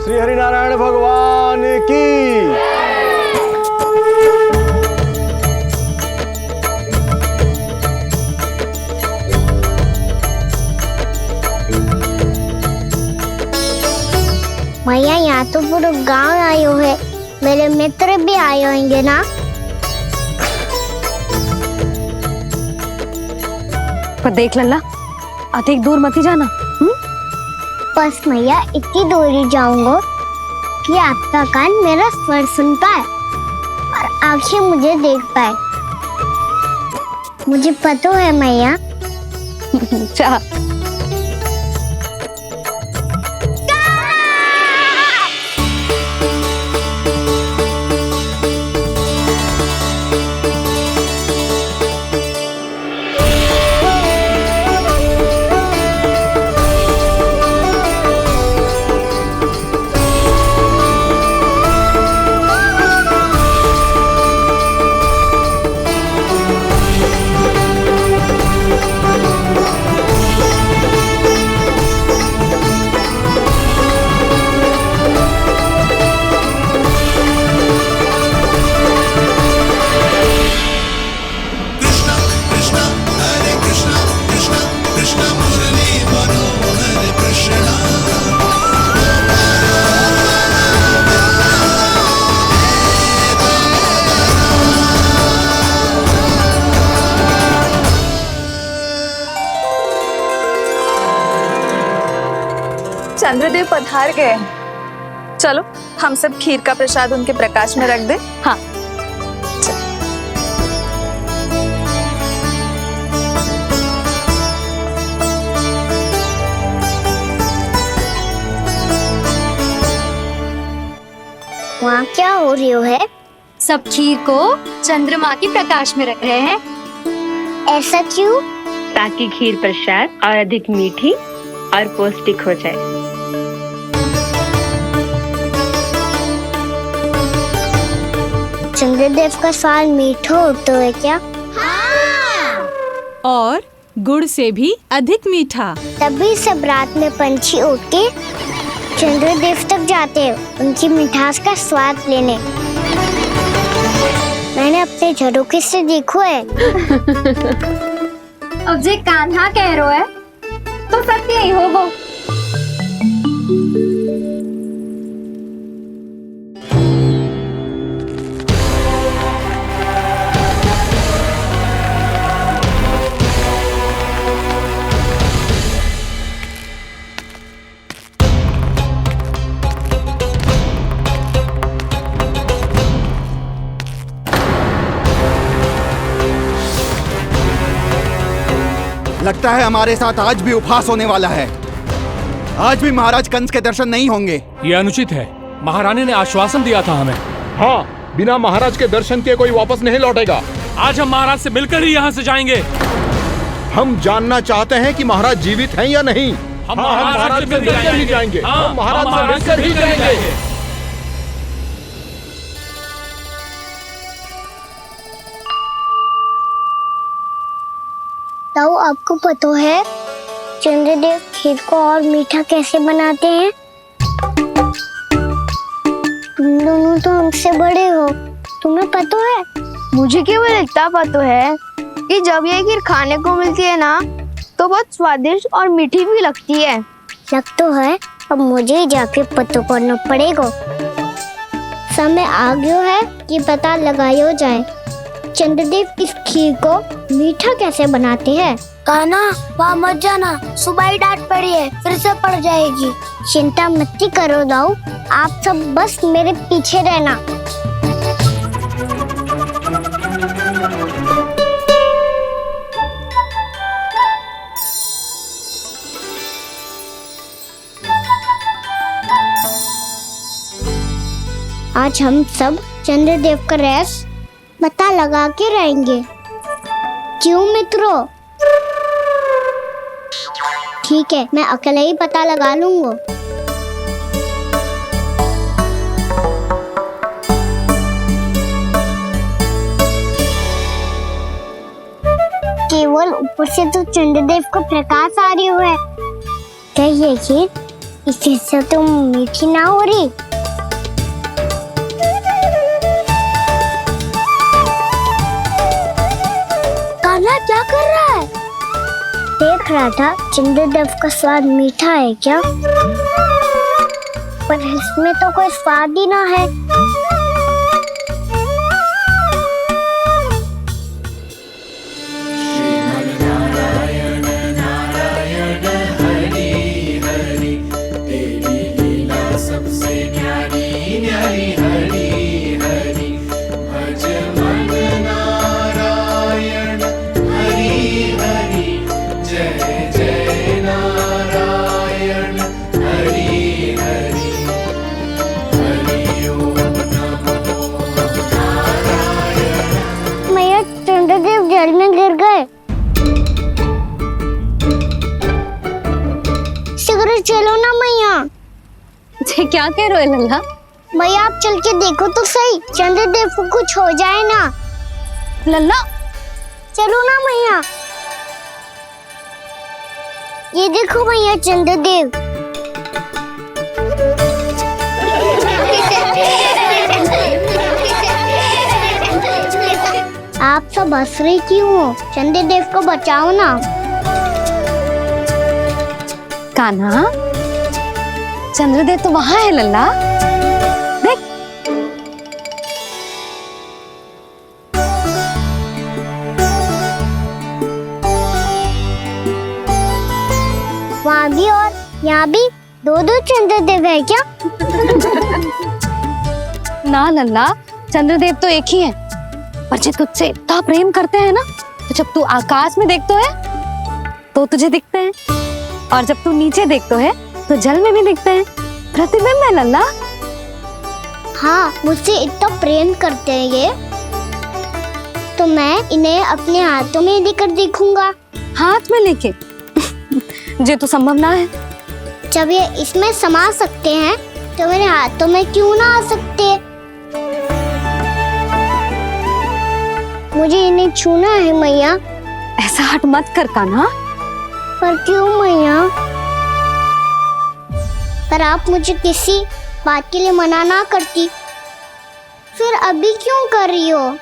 श्री हरिनारायण भगवान की। मैया, यहाँ तो पूरा गांव आयो है, मेरे मित्र भी आए होंगे ना? पर देख लल्ला, अधिक दूर मत ही जाना। बस मैया इतनी दूर ही जाऊंगा कि आपका कान मेरा स्वर सुन पाए और आंखें मुझे देख पाए। मुझे पता है मैया। अच्छा, चंद्रदेव पधार गए। चलो हम सब खीर का प्रसाद उनके प्रकाश में रख दे। हाँ। वहाँ क्या हो रही हो है? सब खीर को चंद्रमा की प्रकाश में रख रहे हैं। ऐसा क्यों? ताकि खीर प्रसाद और अधिक मीठी और पौष्टिक हो जाए। चंद्रदेव का स्वाद मीठा होता है क्या? और गुड़ से भी अधिक मीठा। तभी सब रात में पंछी उड़ के चंद्रदेव तक जाते हैं उनकी मिठास का स्वाद लेने। मैंने अपने झरोखे से देखो है। अब जे कान्हा कह रो है तो सत्य ही होगो। लगता है हमारे साथ आज भी उपहास होने वाला है। आज भी महाराज कंस के दर्शन नहीं होंगे। ये अनुचित है। महारानी ने आश्वासन दिया था हमें। हाँ, बिना महाराज के दर्शन के कोई वापस नहीं लौटेगा। आज हम महाराज से मिलकर ही यहाँ से जाएंगे। हम जानना चाहते हैं कि महाराज जीवित हैं या नहीं। हम महाराज से मिलकर ही जाएंगे। हम महाराज से मिलकर ही जाएंगे। ताऊ, आपको पता है चंद्रदेव खीर को और मीठा कैसे बनाते हैं? तुम दोनों तो हमसे बड़े हो, तुम्हें पता है? मुझे केवल इतना पता है कि जब ये खीर खाने को मिलती है ना तो बहुत स्वादिष्ट और मीठी भी लगती है। लग तो है, अब मुझे ही जाके पता करना पड़ेगा। समय आ गया है कि पता लगाया जाए चंद्रदेव इस खीर को मीठा कैसे बनाते हैं। कान्हा, वहाँ मत जाना, सुबह ही डांट पड़ी है, फिर से पड़ जाएगी। चिंता मत करो दाऊ, आप सब बस मेरे पीछे रहना। आज हम सब चंद्रदेव का रहस्य पता लगा के रहेंगे। क्यों मित्रों? ठीक है, मैं अकेले ही पता लगा लूंगा। केवल ऊपर से तो चंद्रदेव को प्रकाश आ रही है। क्या ये खीर इससे तो मीठी ना हो रही? कान्हा क्या कर रहा है? देख रहा था चंद्रदेव का स्वाद मीठा है क्या, पर इसमें तो कोई स्वाद ही ना है। चंद्रदेव जल में गिर गए। शीघ्र चलो ना मैया। क्या कह रहे हो लल्ला? भैया आप चल के देखो तो सही, चंद्रदेव को कुछ हो जाए ना। लल्ला चलो ना मैया। ये देखो भैया चंद्रदेव। आप सब हंस रहे क्यों हो? चंद्रदेव को बचाओ ना। कान्हा, चंद्रदेव तो वहाँ है लल्ला, देख। वहाँ भी और यहाँ भी दो चंद्रदेव है क्या? ना लल्ला, चंद्रदेव तो एक ही है। पर जे तुझसे इतना प्रेम करते हैं ना, तो जब तू आकाश में देखतो है तो तुझे दिखते हैं, और जब तू नीचे देखतो है तो जल में भी दिखते हैं। प्रतिबिंब है लल्ला। हाँ, मुझसे इतना प्रेम करते हैं ये, तो मैं इन्हें अपने हाथों में लेकर देखूंगा। हाथ में लेके? ये तो संभव ना है। जब ये इसमें समा सकते हैं तो मेरे हाथों में क्यों ना आ सकते? मुझे इन्हें छूना है मैया। ऐसा हट मत कर कान्हा। पर क्यों मैया? पर आप मुझे किसी बात के लिए मना ना करती, फिर अभी क्यों कर रही हो?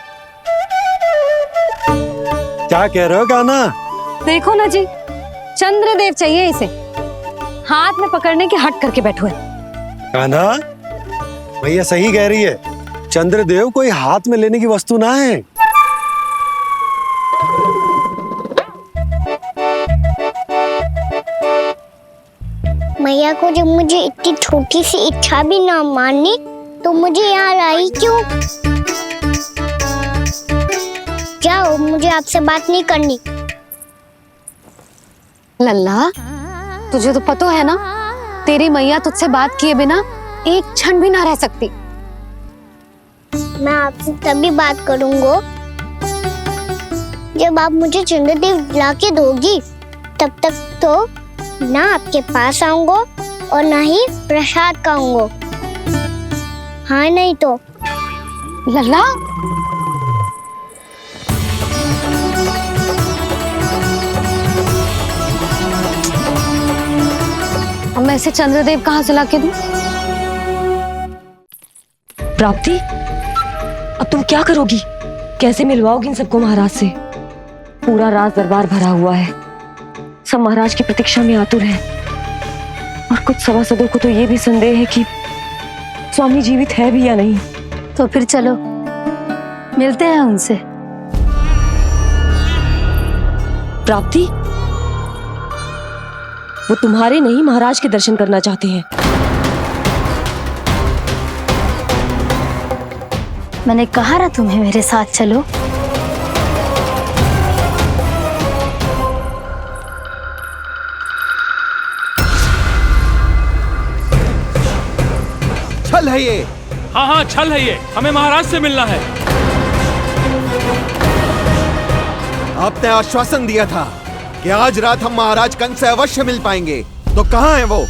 क्या कह रहे हो कान्हा? देखो ना जी, चंद्रदेव चाहिए इसे, हाथ में पकड़ने के हट करके बैठो है। कान्हा, भैया सही कह रही है, चंद्रदेव कोई हाथ में लेने की वस्तु ना है। मैया को जब मुझे इतनी छोटी सी इच्छा भी ना माननी, तो मुझे यहाँ लाई क्यों? जाओ, मुझे आपसे बात नहीं करनी। लल्ला, तुझे तो पता है ना, तेरी मैया तुझसे बात किए बिना एक क्षण भी ना रह सकती। मैं आपसे तभी बात करूंगा जब आप मुझे चंद्रदेव ला के दोगी। तब तक तो ना आपके पास आऊंगा और ना ही प्रसाद खाऊंगा। हाँ नहीं तो? लल्ला, अब मैं इसे चंद्रदेव कहाँ से लाके दूं? प्राप्ति, अब तुम क्या करोगी? कैसे मिलवाओगी इन सबको महाराज से? पूरा राज दरबार भरा हुआ है, सब महाराज की प्रतीक्षा में आतुर हैं। और कुछ सभासदों को तो ये भी संदेह है कि स्वामी जीवित है भी या नहीं। तो फिर चलो मिलते हैं उनसे। प्राप्ति, वो तुम्हारे नहीं महाराज के दर्शन करना चाहते हैं। मैंने कहा ना तुम्हें मेरे साथ चलो। छल है ये। हाँ हाँ, छल है ये, हमें महाराज से मिलना है। आपने आश्वासन दिया था कि आज रात हम महाराज कंस से अवश्य मिल पाएंगे, तो कहाँ है वो?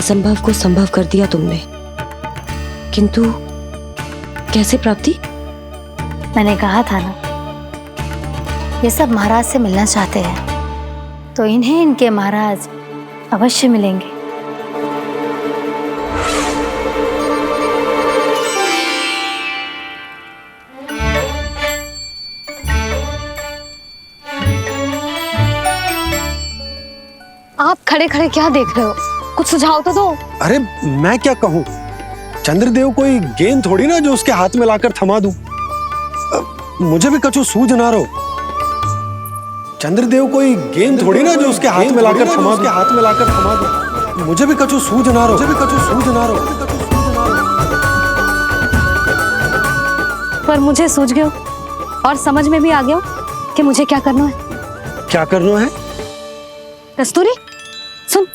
असंभव को संभव कर दिया तुमने, किंतु कैसे प्राप्ति? मैंने कहा था ना, ये सब महाराज से मिलना चाहते हैं, तो इन्हें इनके महाराज अवश्य मिलेंगे। आप खड़े खड़े क्या देख रहे हो? कुछ सुझाव तो दो। अरे मैं क्या कहूँ, चंद्रदेव कोई गेंद थोड़ी ना जो उसके हाथ में लाकर थमा दूं। मुझे भी कछु सूझ ना रहो। चंद्रदेव कोई गेंद थोड़ी ना जो उसके हाथ में लाकर थमा दूं। मुझे भी कछु सूझ ना रहो। पर मुझे सूझ गयो और समझ में भी आ गया कि मुझे क्या करना है। क्या करना है? कस्तूरी, सुन।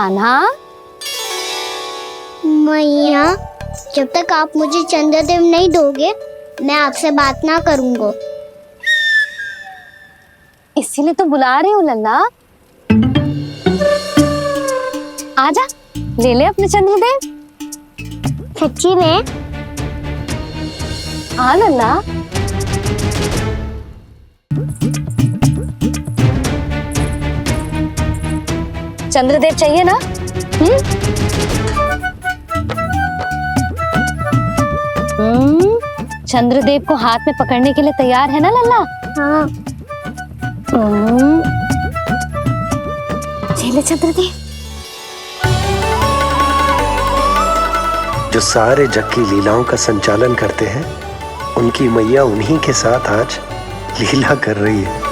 कान्हा। मैया, जब तक आप मुझे चंद्रदेव नहीं दोगे मैं आपसे बात ना करूंगा। इसीलिए तो बुला रही हूँ लल्ला। आजा, ले ले अपने चंद्रदेव। सच्ची में? हाँ लल्ला। चंद्रदेव चाहिए ना? चंद्रदेव को हाथ में पकड़ने के लिए तैयार है ना लल्ला? हाँ। ले चंद्रदेव। जो सारे जग की लीलाओं का संचालन करते हैं, उनकी मैया उन्हीं के साथ आज लीला कर रही है।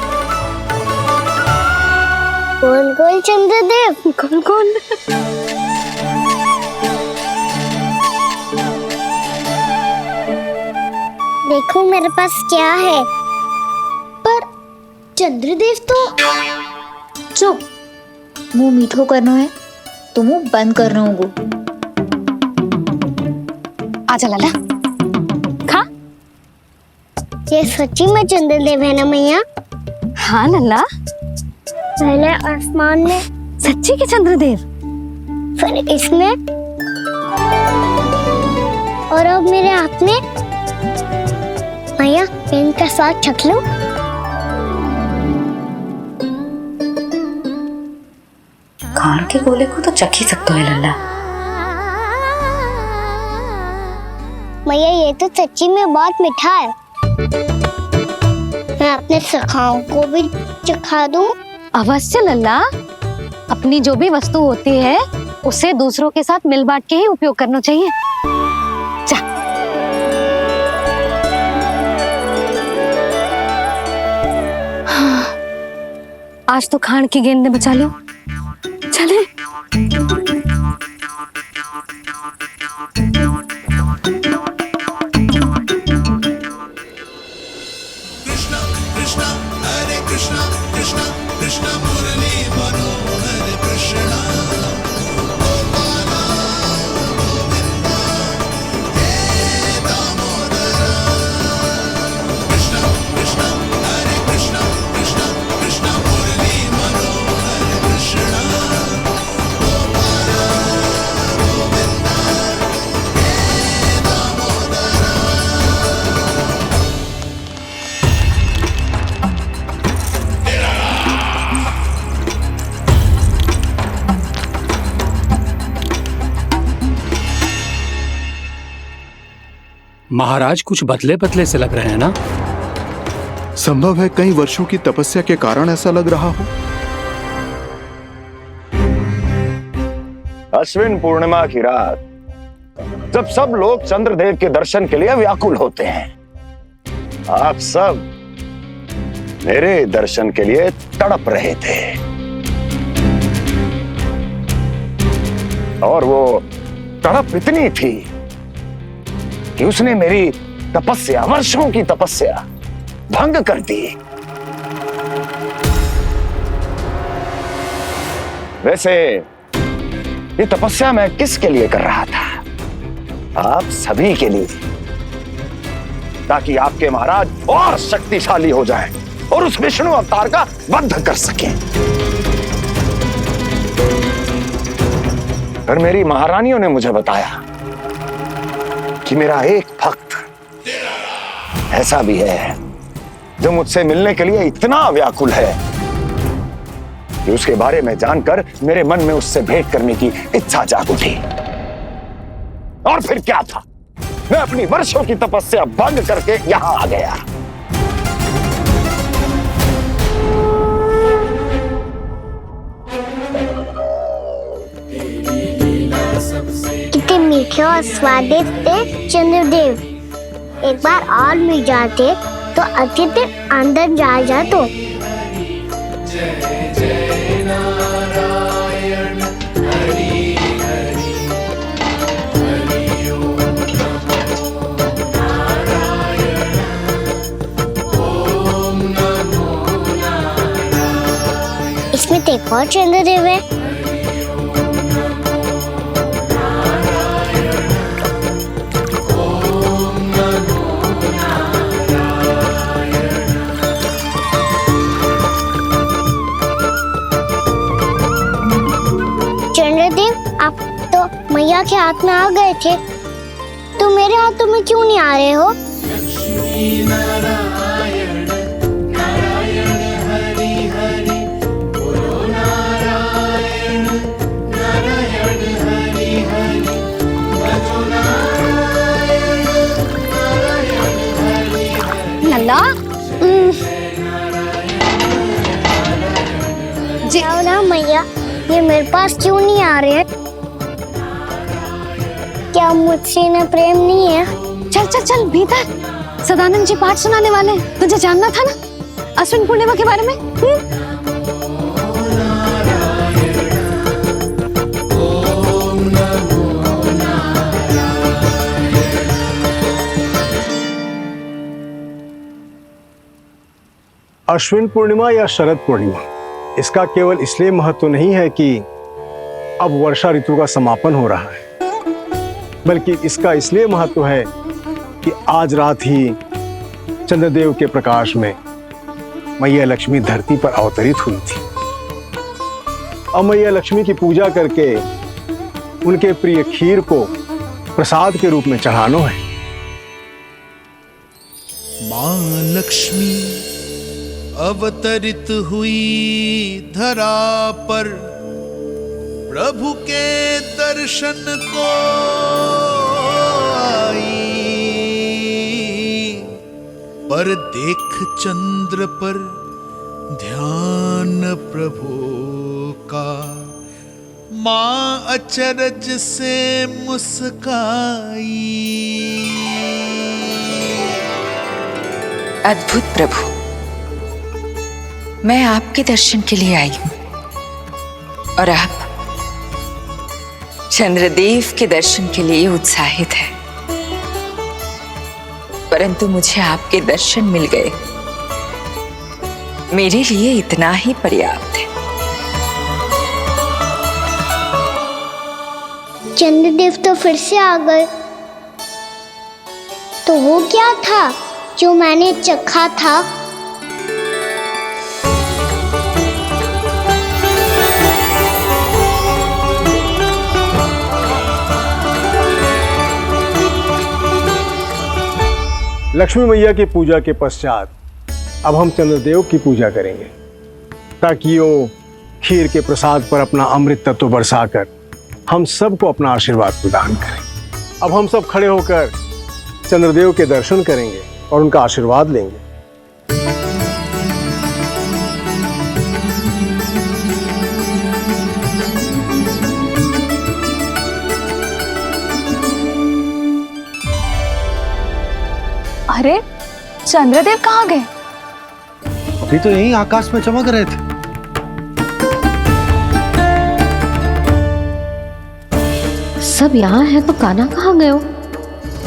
कौन कौन चंद्रदेव? कौन कौन? देखो मेरे पास क्या है। पर चंद्रदेव तो चुप, मुंह मीठो करना है तो मुंह बंद करना होगा। आजा लल्ला, खा। ये सच्ची में चंद्रदेव है ना मैया? हाँ लल्ला, पहले आसमान में, सच्ची के चंद्रदेव, फिर इसमें, और अब मेरे हाथ में। मैया, मैं इनका स्वाद चख लूं? खान के गोले को तो चख ही सकते हो लल्ला। मैया, ये तो सच्ची में बहुत मीठा है। मैं अपने सखाओं को भी चखा दूं? अवश्य लल्ला। अपनी जो भी वस्तु होती है उसे दूसरों के साथ मिल बांट के ही उपयोग करना चाहिए। जा। आज तो खान की गेंद ने बचा लो। चले। महाराज कुछ बदले बदले से लग रहे हैं ना? संभव है कई वर्षों की तपस्या के कारण ऐसा लग रहा हो। अश्विन पूर्णिमा की रात, जब सब लोग चंद्रदेव के दर्शन के लिए व्याकुल होते हैं, आप सब मेरे दर्शन के लिए तड़प रहे थे। और वो तड़प इतनी थी कि उसने मेरी तपस्या, वर्षों की तपस्या भंग कर दी। वैसे ये तपस्या मैं किसके लिए कर रहा था? आप सभी के लिए, ताकि आपके महाराज और शक्तिशाली हो जाएं और उस विष्णु अवतार का वध कर सकें। पर मेरी महारानियों ने मुझे बताया कि मेरा एक भक्त ऐसा भी है जो मुझसे मिलने के लिए इतना व्याकुल है कि उसके बारे में जानकर मेरे मन में उससे भेंट करने की इच्छा जाग उठी। और फिर क्या था, मैं अपनी वर्षों की तपस्या भंग करके यहां आ गया। कितने मीठे और स्वादिष्ट थे चंद्रदेव। एक बार और मिल जाते तो अतिथि अंदर जा जातो। इसमें तो एक और चंद्रदेव है। के हाथ में आ गए थे, तो मेरे हाथों में क्यों नहीं आ रहे हो? लल्ला जी ना मैया, ये मेरे पास क्यों नहीं आ रहे हैं? क्या मुझसे इन्हें प्रेम नहीं है? चल चल चल भीतर, सदानंद जी पाठ सुनाने वाले हैं। तुझे जानना था ना अश्विन पूर्णिमा के बारे में? अश्विन पूर्णिमा या शरद पूर्णिमा, इसका केवल इसलिए महत्व नहीं है कि अब वर्षा ऋतु का समापन हो रहा है, बल्कि इसका इसलिए महत्व है कि आज रात ही चंद्रदेव के प्रकाश में मैया लक्ष्मी धरती पर अवतरित हुई थी। अब मैया लक्ष्मी की पूजा करके उनके प्रिय खीर को प्रसाद के रूप में चढ़ाना है। मां लक्ष्मी अवतरित हुई धरा पर, प्रभु के दर्शन को आई, पर देख चंद्र पर ध्यान प्रभु का, मां अचरज से मुस्काई। अद्भुत प्रभु, मैं आपके दर्शन के लिए आई हूं और आप चंद्रदेव के दर्शन के लिए उत्साहित है, परंतु मुझे आपके दर्शन मिल गए, मेरे लिए इतना ही पर्याप्त है। चंद्रदेव तो फिर से आ गए, तो वो क्या था जो मैंने चखा था? लक्ष्मी मैया की पूजा के पश्चात अब हम चंद्रदेव की पूजा करेंगे, ताकि वो खीर के प्रसाद पर अपना अमृत तत्व बरसाकर हम सबको अपना आशीर्वाद प्रदान करें। अब हम सब खड़े होकर चंद्रदेव के दर्शन करेंगे और उनका आशीर्वाद लेंगे। अरे चंद्रदेव कहाँ गए? अभी तो यही आकाश में चमक रहे थे। सब यहाँ है तो कान्हा कहाँ गए हो?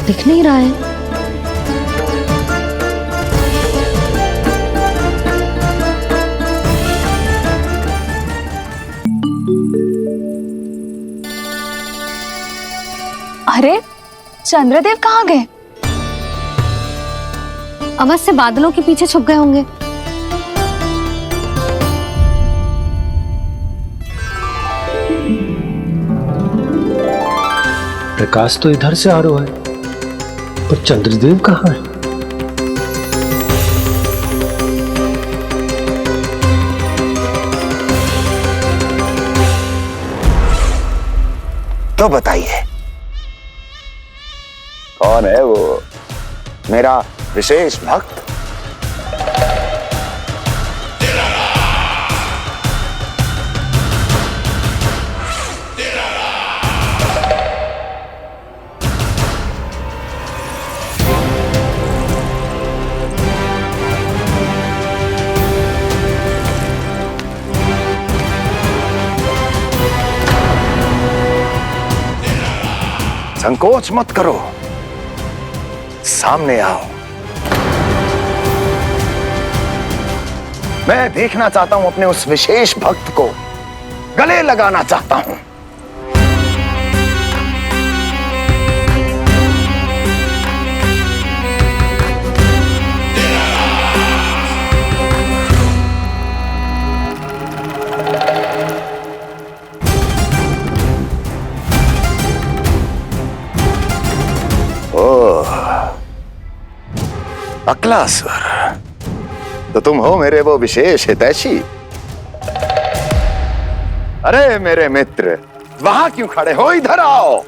दिख नहीं रहा है। अरे चंद्रदेव कहाँ गए? अवश्य बादलों के पीछे छुप गए होंगे। प्रकाश तो इधर से आ रहा है, पर चंद्रदेव कहाँ है? तो बताइए कौन है वो मेरा विशेष भक्त? संकोच मत करो, सामने आओ। मैं देखना चाहता हूं अपने उस विशेष भक्त को, गले लगाना चाहता हूं। अकलासुर, तो तुम हो मेरे वो विशेष हितैषी। अरे मेरे मित्र, वहां क्यों खड़े हो, इधर आओ।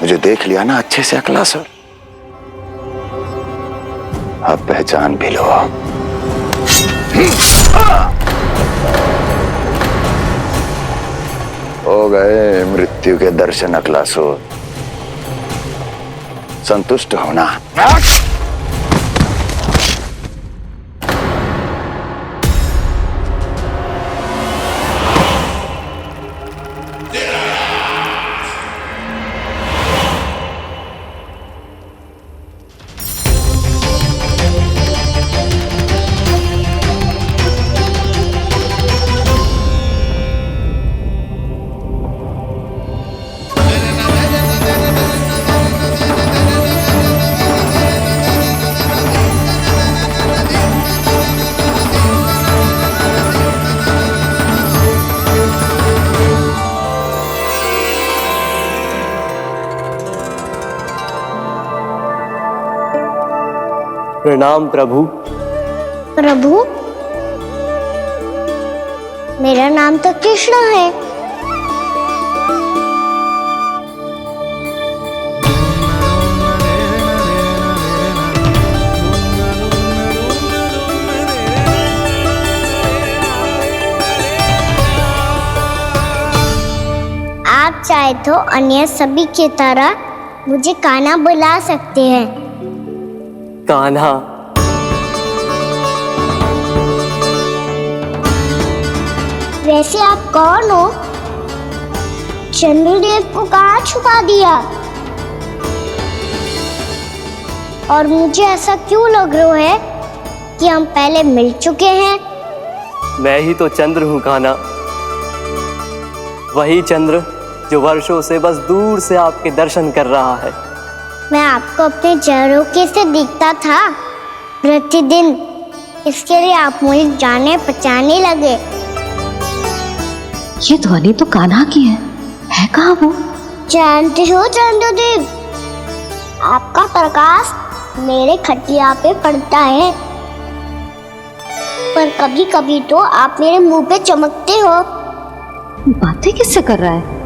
मुझे देख लिया ना अच्छे से अकलासुर, अब पहचान भी लो। हो गए मृत्यु के दर्शन अकलासुर, संतुष्ट होना। प्रणाम प्रभु। प्रभु, मेरा नाम तो कृष्ण है। आप चाहे तो अन्य सभी की तरह मुझे कान्हा बुला सकते हैं। कान्हा? वैसे आप कौन हो? चंद्रदेव को कहाँ छुपा दिया? और मुझे ऐसा क्यों लग रहा है कि हम पहले मिल चुके हैं? मैं ही तो चंद्र हूँ कान्हा, वही चंद्र जो वर्षों से बस दूर से आपके दर्शन कर रहा है। मैं आपको अपने झरोखे से दिखता था प्रतिदिन, इसके लिए आप मुझे जाने पहचाने लगे। ये ध्वनि तो कान्हा की है कहाँ वो? जानते हो चंद्रदेव, आपका प्रकाश मेरे खटिया पे पड़ता है, पर कभी कभी तो आप मेरे मुंह पे चमकते हो। बातें किससे कर रहा है?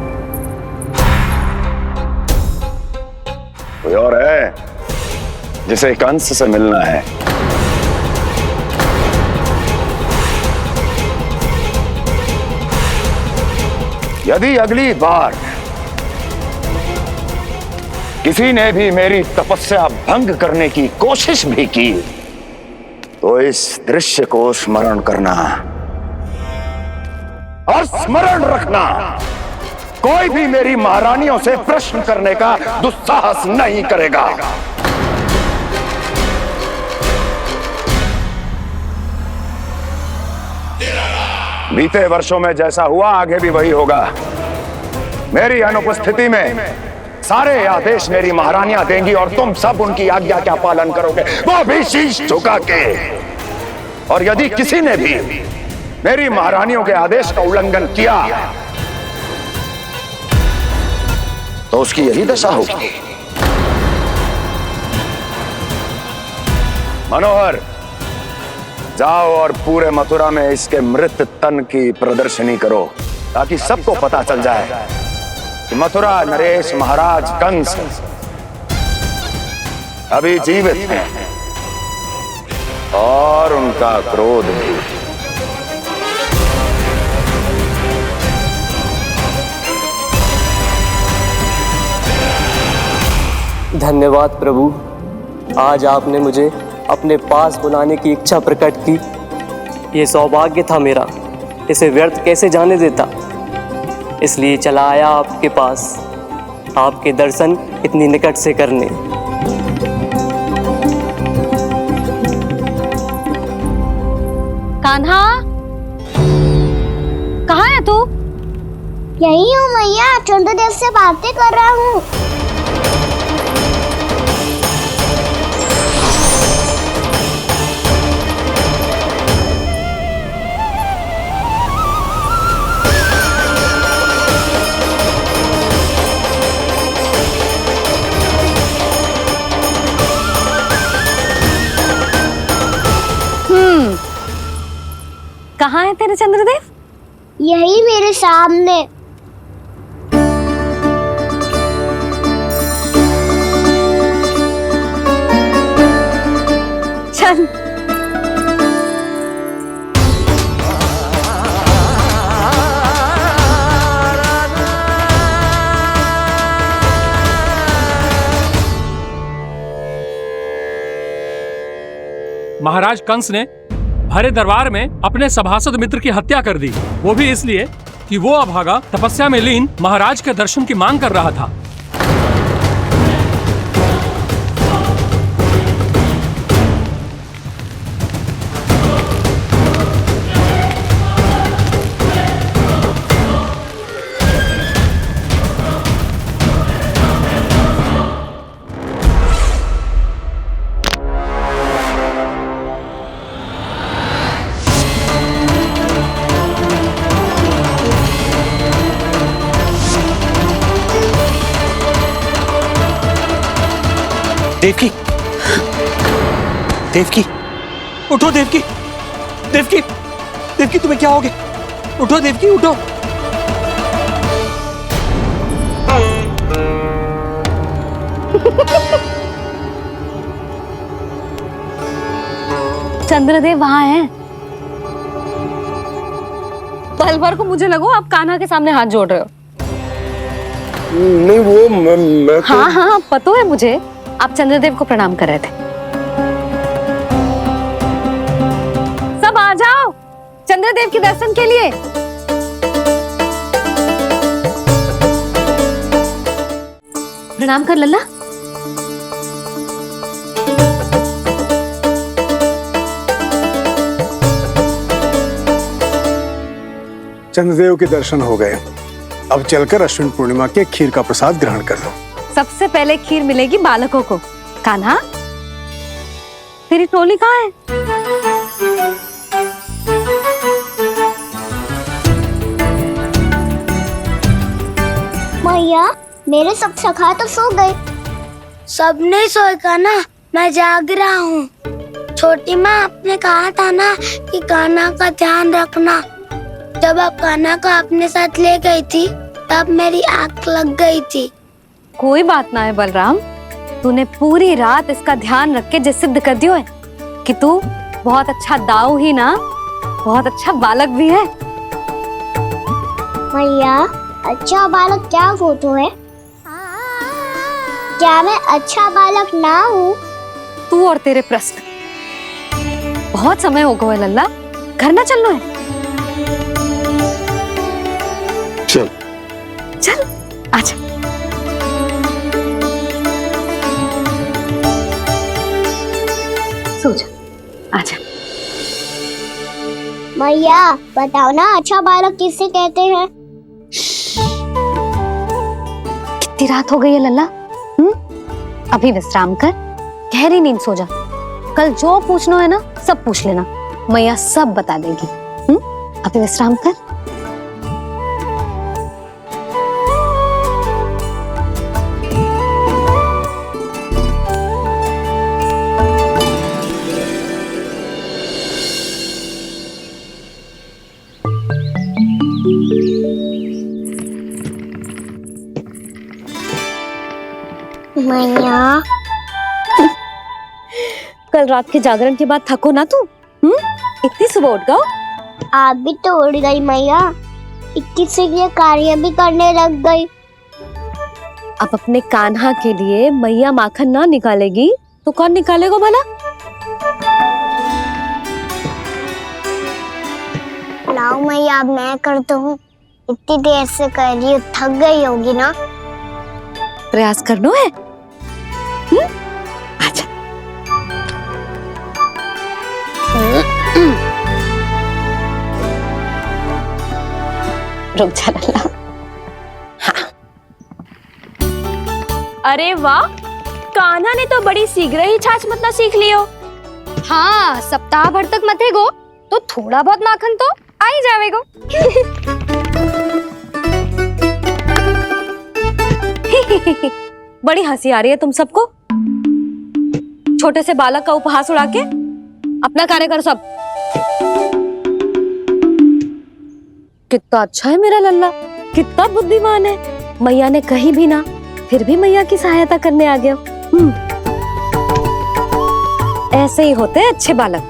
कोई और है जिसे कंस से मिलना है? यदि अगली बार किसी ने भी मेरी तपस्या भंग करने की कोशिश भी की तो इस दृश्य को स्मरण करना और स्मरण रखना, कोई भी मेरी महारानियों से प्रश्न करने का दुस्साहस नहीं करेगा। बीते वर्षों में जैसा हुआ आगे भी वही होगा। मेरी अनुपस्थिति में सारे आदेश मेरी महारानियां देंगी और तुम सब उनकी आज्ञा का पालन करोगे, वो भी शीश झुका के। और यदि किसी ने भी मेरी महारानियों के आदेश का उल्लंघन किया तो उसकी यही दशा होगी। मनोहर, जाओ और पूरे मथुरा में इसके मृत तन की प्रदर्शनी करो ताकि सबको पता चल जाए कि मथुरा नरेश महाराज कंस अभी जीवित हैं और उनका क्रोध भी। धन्यवाद प्रभु, आज आपने मुझे अपने पास बुलाने की इच्छा प्रकट की। ये सौभाग्य था मेरा, इसे व्यर्थ कैसे जाने देता। इसलिए चला आया आपके पास, आपके दर्शन इतनी निकट से करने। कान्हा, कहाँ है तू? यही हूँ मैया, चंद्रदेव से बातें कर रहा हूँ। कहाँ है तेरे चंद्रदेव? यही मेरे सामने। चल। महाराज कंस ने भरे दरबार में अपने सभासद मित्र की हत्या कर दी, वो भी इसलिए कि वो अभागा तपस्या में लीन महाराज के दर्शन की मांग कर रहा था। देवकी, देवकी, उठो देवकी, देवकी, देवकी तुम्हें क्या हो गया? उठो देवकी, उठो। चंद्रदेव वहां हैं। पल भर को मुझे लगो आप कान्हा के सामने हाथ जोड़ रहे हो। नहीं वो मैं तो... हाँ हाँ पता है मुझे, आप चंद्रदेव को प्रणाम कर रहे थे। सब आ जाओ चंद्रदेव के दर्शन के लिए। प्रणाम कर लल्ला। चंद्रदेव के दर्शन हो गए, अब चलकर अश्विन पूर्णिमा के खीर का प्रसाद ग्रहण कर लो। सबसे पहले खीर मिलेगी बालकों को। कान्हा, तेरी टोली कहाँ है? मैया, मेरे सब सखा तो सो गए। सब नहीं सोए का ना, मैं जाग रहा हूँ। छोटी माँ, आपने कहा था ना कि कान्हा का ध्यान रखना। जब आप कान्हा को अपने साथ ले गई थी, तब मेरी आँख लग गई थी। कोई बात ना है बलराम, तूने पूरी रात इसका ध्यान रख के जो सिद्ध कर दियो है कि तू बहुत अच्छा दाऊ ही ना, बहुत अच्छा बालक भी है। मैया, अच्छा बालक क्या फोटो है? क्या मैं अच्छा बालक ना हूँ? तू और तेरे प्रश्न। बहुत समय हो गया लल्ला, घर ना चलना है? चल चल आजा। सो जा, आजा। मैया, बताओ ना अच्छा बालक किसे कहते हैं? कितनी रात हो गई है लल्ला? अभी विश्राम कर, गहरी नींद सो जा। कल जो पूछना है ना सब पूछ लेना, मैया सब बता देगी। अभी विश्राम कर। मैया, कल रात के जागरण के बाद थको ना तू? इतनी सुबह उठ गओ? आप भी तो उड़ गई मैया, 21 से ये कार्य भी करने लग गई। अब अपने कान्हा के लिए मैया माखन ना निकालेगी तो कौन निकालेगा भला? लाओ मैया, अब मैं करता हूँ। इतनी देर से कर रही हूँ, थक गई होगी ना? प्रयास करना है। आजा। रुक जा लल्ला। अरे वाह, कान्हा ने तो बड़ी शीघ्र ही छाछ मतना सीख लियो। हाँ, सप्ताह भर तक मतेगो तो थोड़ा बहुत माखन तो आ ही जावेगो। बड़ी हंसी आ रही है तुम सबको। छोटे से बालक का उपहास उड़ा के अपना कार्य करो सब। कितना अच्छा है मेरा लल्ला, कितना बुद्धिमान है। मैया ने कही भी ना, फिर भी मैया की सहायता करने आ गया। ऐसे ही होते हैं अच्छे बालक।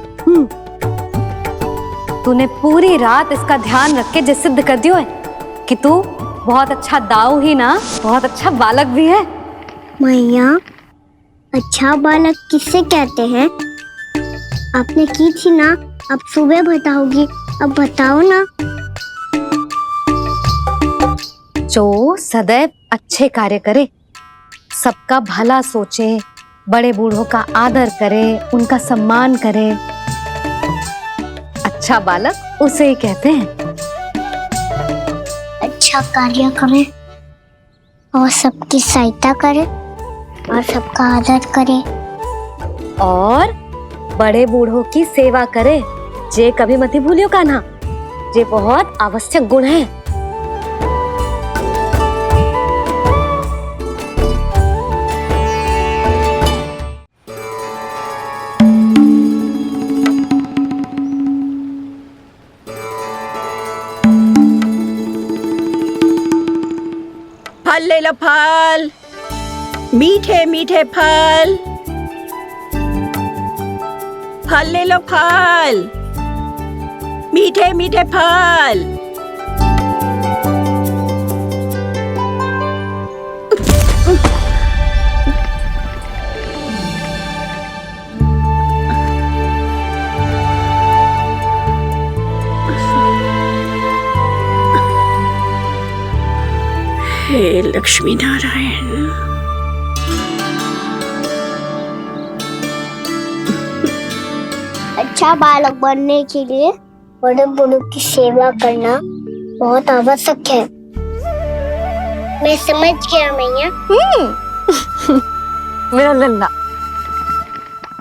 तूने पूरी रात इसका ध्यान रख के जो सिद्ध कर दियो है कि तू बहुत अच्छा दाऊ ही ना, बहुत अच्छा बालक भी है। मैया, अच्छा बालक किससे कहते हैं? आपने की थी ना, अब सुबह बताओगी, अब बताओ ना। जो सदैव अच्छे कार्य करे, सबका भला सोचे, बड़े बूढ़ों का आदर करे, उनका सम्मान करे, अच्छा बालक उसे ही कहते हैं। अच्छा कार्य करे और सबकी सहायता करे और सबका आदर करे और बड़े बूढ़ों की सेवा करे। जे कभी मत भूलियो कान्हा, जे बहुत आवश्यक गुण है। फल ले लो, फल, मीठे मीठे फल। फल ले लो, फल, मीठे मीठे फल। हे लक्ष्मी नारायण। अच्छा बालक बनने के लिए बड़े बूढ़ों की सेवा करना बहुत आवश्यक है। मैं समझ गया मैया। मेरा लल्ला।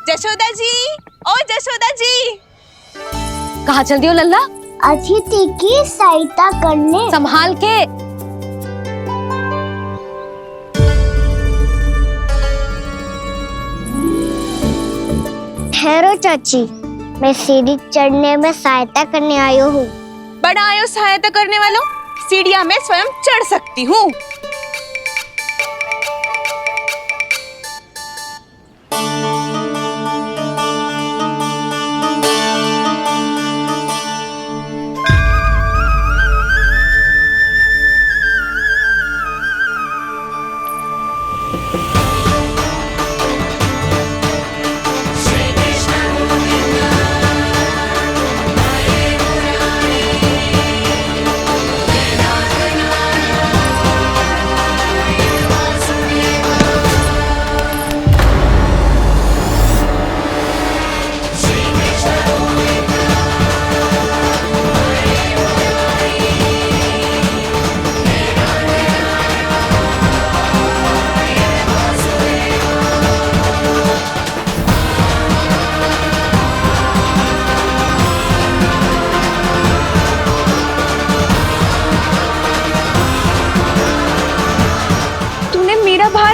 जशोदा जी, ओ जशोदा जी, कहाँ चल दियो लल्ला? अतिथि की सहायता करने। संभाल के। ठहरो चाची, मैं सीढ़ी चढ़ने में सहायता करने आई हूँ। बड़ा आयो सहायता करने वालों, सीढ़ियाँ मैं स्वयं चढ़ सकती हूँ।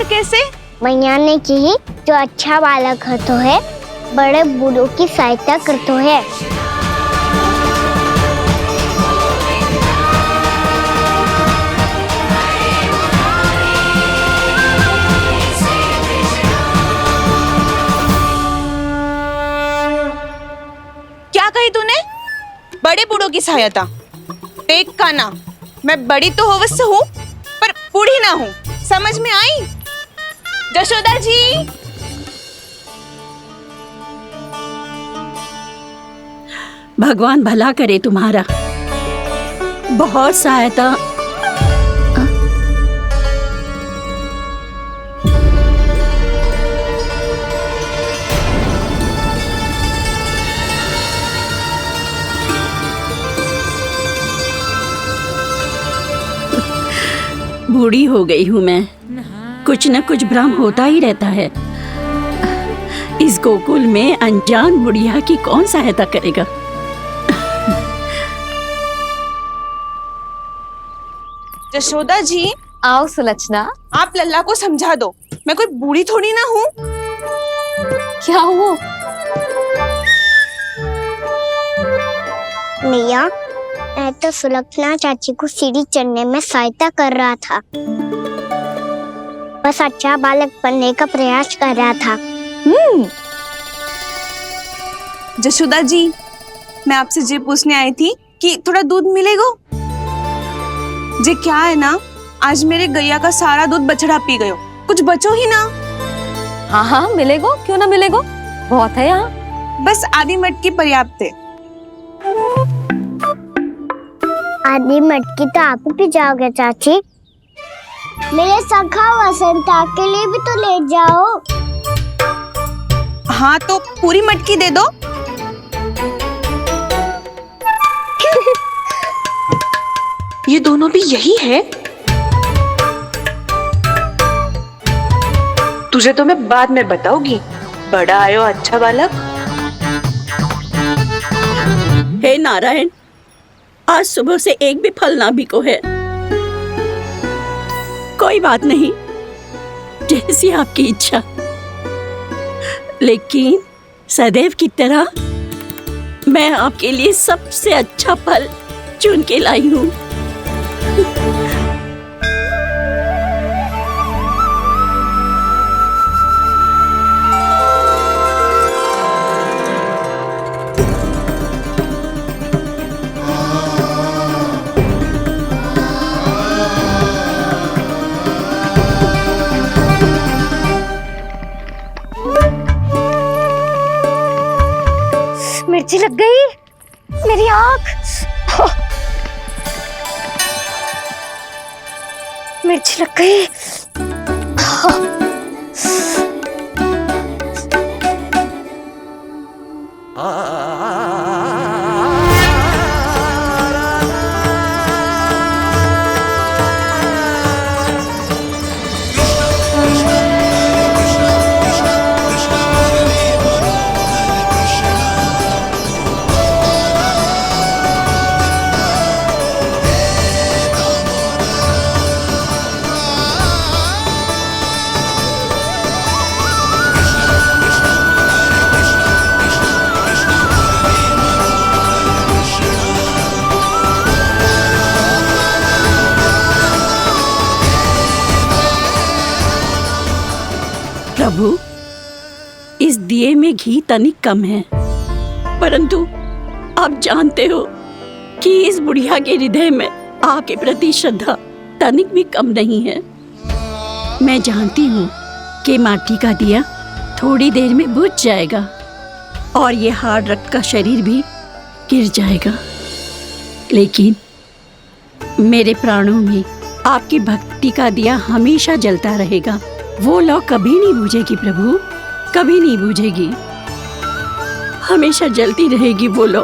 कैसे? मैया ने की, जो अच्छा बालक तो है, बड़े बूढ़ों की सहायता करतो है। क्या कही तूने? बड़े बूढ़ों की सहायता? देख कान्हा, मैं बड़ी तो अवश्य हूँ, पर बूढ़ी ना हूँ। समझ में आई? जशोदा जी, भगवान भला करे तुम्हारा। बहुत सहायता। बूढ़ी हो गई हूं मैं, कुछ न कुछ भ्रम होता ही रहता है। इस गोकुल में अनजान बुढ़िया की कौन सहायता करेगा? जशोदा जी, आओ सुलक्षणा। आप लल्ला को समझा दो, मैं कोई बूढ़ी थोड़ी ना हूँ। क्या हुआ? मैया, मैं तो सुलक्षणा चाची को सीढ़ी चढ़ने में सहायता कर रहा था। बस अच्छा बालक बनने का प्रयास कर रहा था। जशोदा जी, मैं आपसे ये पूछने आई थी कि थोड़ा दूध मिलेगा? जे क्या है ना, आज मेरे गैया का सारा दूध बछड़ा पी गयो, कुछ बचो ही ना। हाँ हाँ मिलेगो, क्यों ना मिलेगो, बहुत है यहाँ। बस आधी मटकी पर्याप्त है। आधी मटकी तो आप ही पी जाओगे चाची। मेरे सखा वसंता के लिए भी तो ले जाओ। हाँ तो पूरी मटकी दे दो। ये दोनों भी यही है। तुझे तो मैं बाद में बताऊंगी। बड़ा आयो अच्छा बालक। हे नारायण, आज सुबह से एक भी फल ना बिको है। कोई बात नहीं, जैसी आपकी इच्छा। लेकिन सदैव की तरह मैं आपके लिए सबसे अच्छा फल चुन के लाई हूँ। मिर्ची लग गई मेरी आँख। मिर्ची लग गई। प्रभु, इस दिए में घी तनिक कम है, परंतु आप जानते हो कि इस बुढ़िया के हृदय में आपके प्रति श्रद्धा तनिक भी कम नहीं है। मैं जानती हूँ कि माटी का दिया थोड़ी देर में बुझ जाएगा और ये हार्ड रक्त का शरीर भी गिर जाएगा, लेकिन मेरे प्राणों में आपकी भक्ति का दिया हमेशा जलता रहेगा। वो लौ कभी नहीं बुझेगी प्रभु, कभी नहीं बुझेगी, हमेशा जलती रहेगी वो लौ।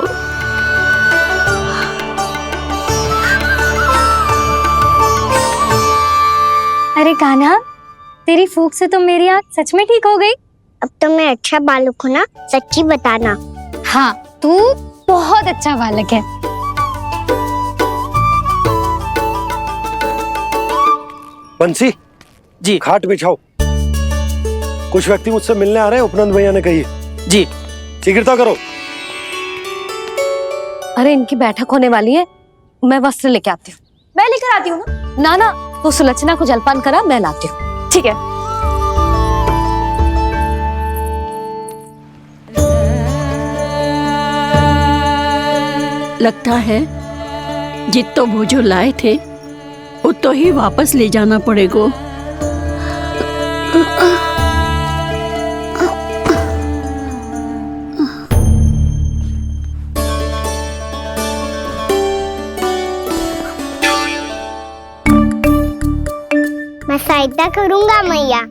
अरे कान्हा, तेरी फूंक से तो मेरी आँख सच में ठीक हो गई। अब तो मैं अच्छा बालक हूँ ना, सच्ची बताना। हाँ, तू बहुत अच्छा बालक है। बंसी जी, खाट बिछाओ। कुछ व्यक्ति मुझसे मिलने आ रहे हैं, उपनंद भैया ने कही है। जी शीघ्रता करो। अरे इनकी बैठक होने वाली है, मैं वस्त्र लेके आती हूँ। मैं लेकर आती हूँ ना। ना तो सुलक्षणा को जलपान करा, मैं लाती हूँ। ठीक है। लगता है जितो भोजो लाए थे उतो ही वापस ले जाना पड़ेगा। मैं सहायता करूंगा मैया।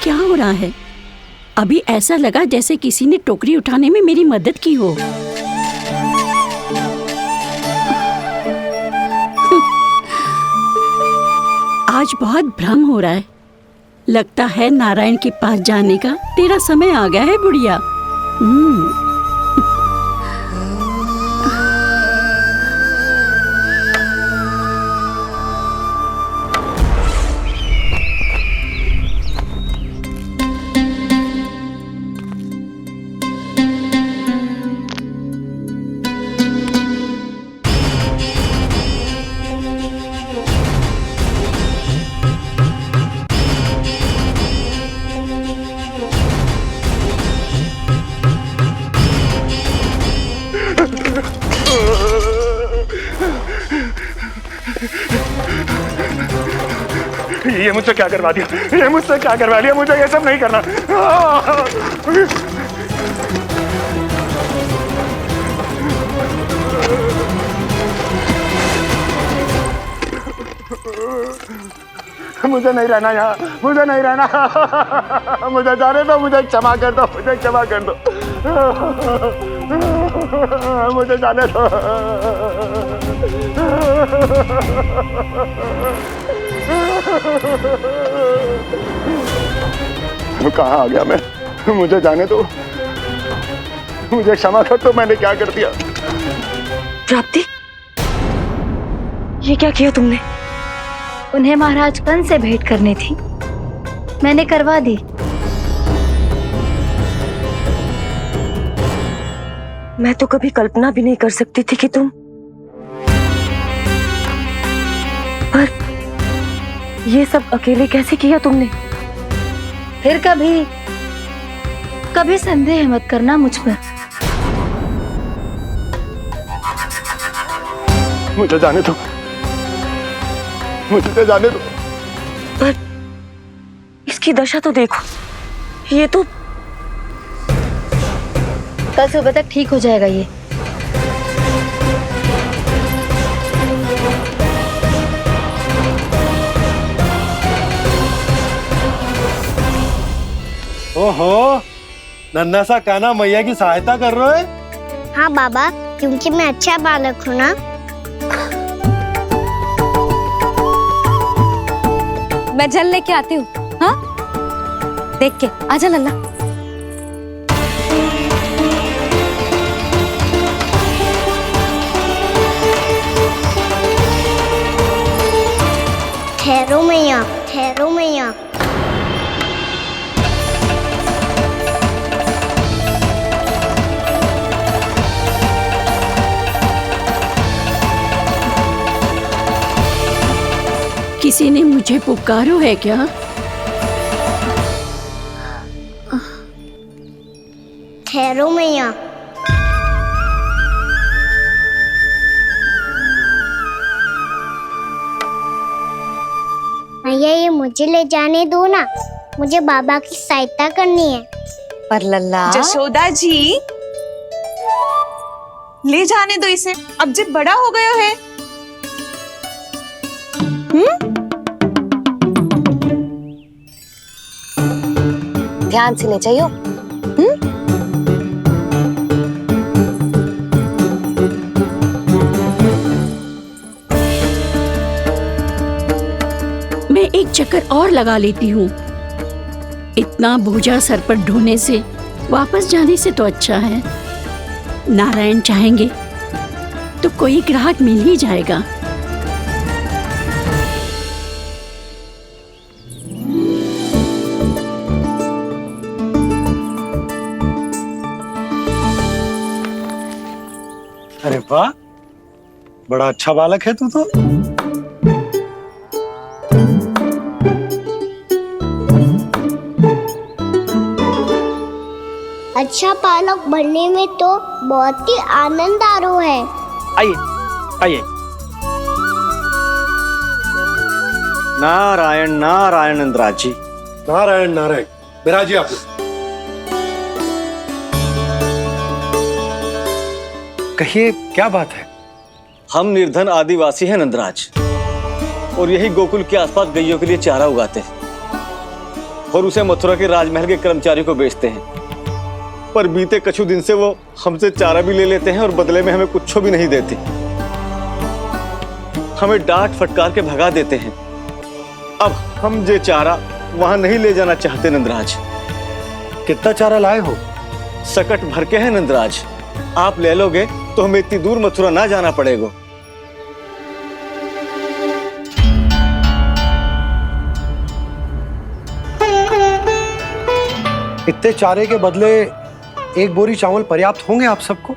क्या हो रहा है? अभी ऐसा लगा जैसे किसी ने टोकरी उठाने में मेरी मदद की हो। आज बहुत भ्रम हो रहा है। लगता है नारायण के पास जाने का तेरा समय आ गया है बुढ़िया। ये मुझसे क्या करवा दिया? ये मुझसे क्या करवा लिया? मुझे ये सब नहीं करना। मुझे नहीं रहना यहाँ, मुझे नहीं रहना। मुझे जाने दो, मुझे क्षमा कर दो, मुझे क्षमा कर दो, मुझे जाने दो। कहाँ आ गया मैं? मुझे जाने दो, मुझे क्षमा कर दो। मैंने क्या कर दिया? प्राप्ति, ये क्या किया तुमने? उन्हें महाराज कंस से भेंट करनी थी, मैंने करवा दी। मैं तो कभी कल्पना भी नहीं कर सकती थी कि तुम, पर ये सब अकेले कैसे किया तुमने? फिर कभी संदेह मत करना मुझ पर। मुझे जाने दो, मुझे जाने दो। पर इसकी दशा तो देखो, ये तो कल सुबह तक ठीक हो जाएगा ये। ओहो, नन्हा सा कान्हा मैया की सहायता कर रहे हो? हाँ बाबा, क्योंकि मैं अच्छा बालक हूँ ना। मैं जल लेके आती हूँ। हाँ, देख के आजा लल्ला। ठहरो मैया, ठहरो मैया। किसी ने मुझे पुकारो है क्या? ठहरो मैया। मैया, ये मुझे ले जाने दो ना, मुझे बाबा की सहायता करनी है। पर लल्ला, जशोदा जी, ले जाने दो इसे, अब जब बड़ा हो गया है। ध्यान से ले जाइयो। मैं एक चक्कर और लगा लेती हूँ। इतना बोझा सर पर ढोने से वापस जाने से तो अच्छा है। नारायण चाहेंगे तो कोई ग्राहक मिल ही जाएगा। अरे वाह, बड़ा अच्छा बालक है तू तो। अच्छा बालक बनने में तो बहुत ही आनंद आ रहा है। आइए आइए। नारायण नारायण इंद्राज जी। नारायण नारायण। बिराजिए आप। कहिए, क्या बात है? हम निर्धन आदिवासी हैं नंदराज, और यही गोकुल के आसपास गैयों के लिए चारा उगाते हैं। और उसे मथुरा के राजमहल के कर्मचारियों को बेचते हैं। पर बीते कुछ दिन से वो हमसे चारा भी ले लेते हैं और बदले में हमें कुछ भी नहीं देते। हमें डांट फटकार के भगा देते हैं। अब हम ये चारा वहां नहीं ले जाना चाहते नंदराज। कितना चारा लाए हो? सकट भर के है नंदराज। आप ले लोगे तो हमें इतनी दूर मथुरा ना जाना पड़ेगा। इतने चारे के बदले एक बोरी चावल पर्याप्त होंगे आप सबको?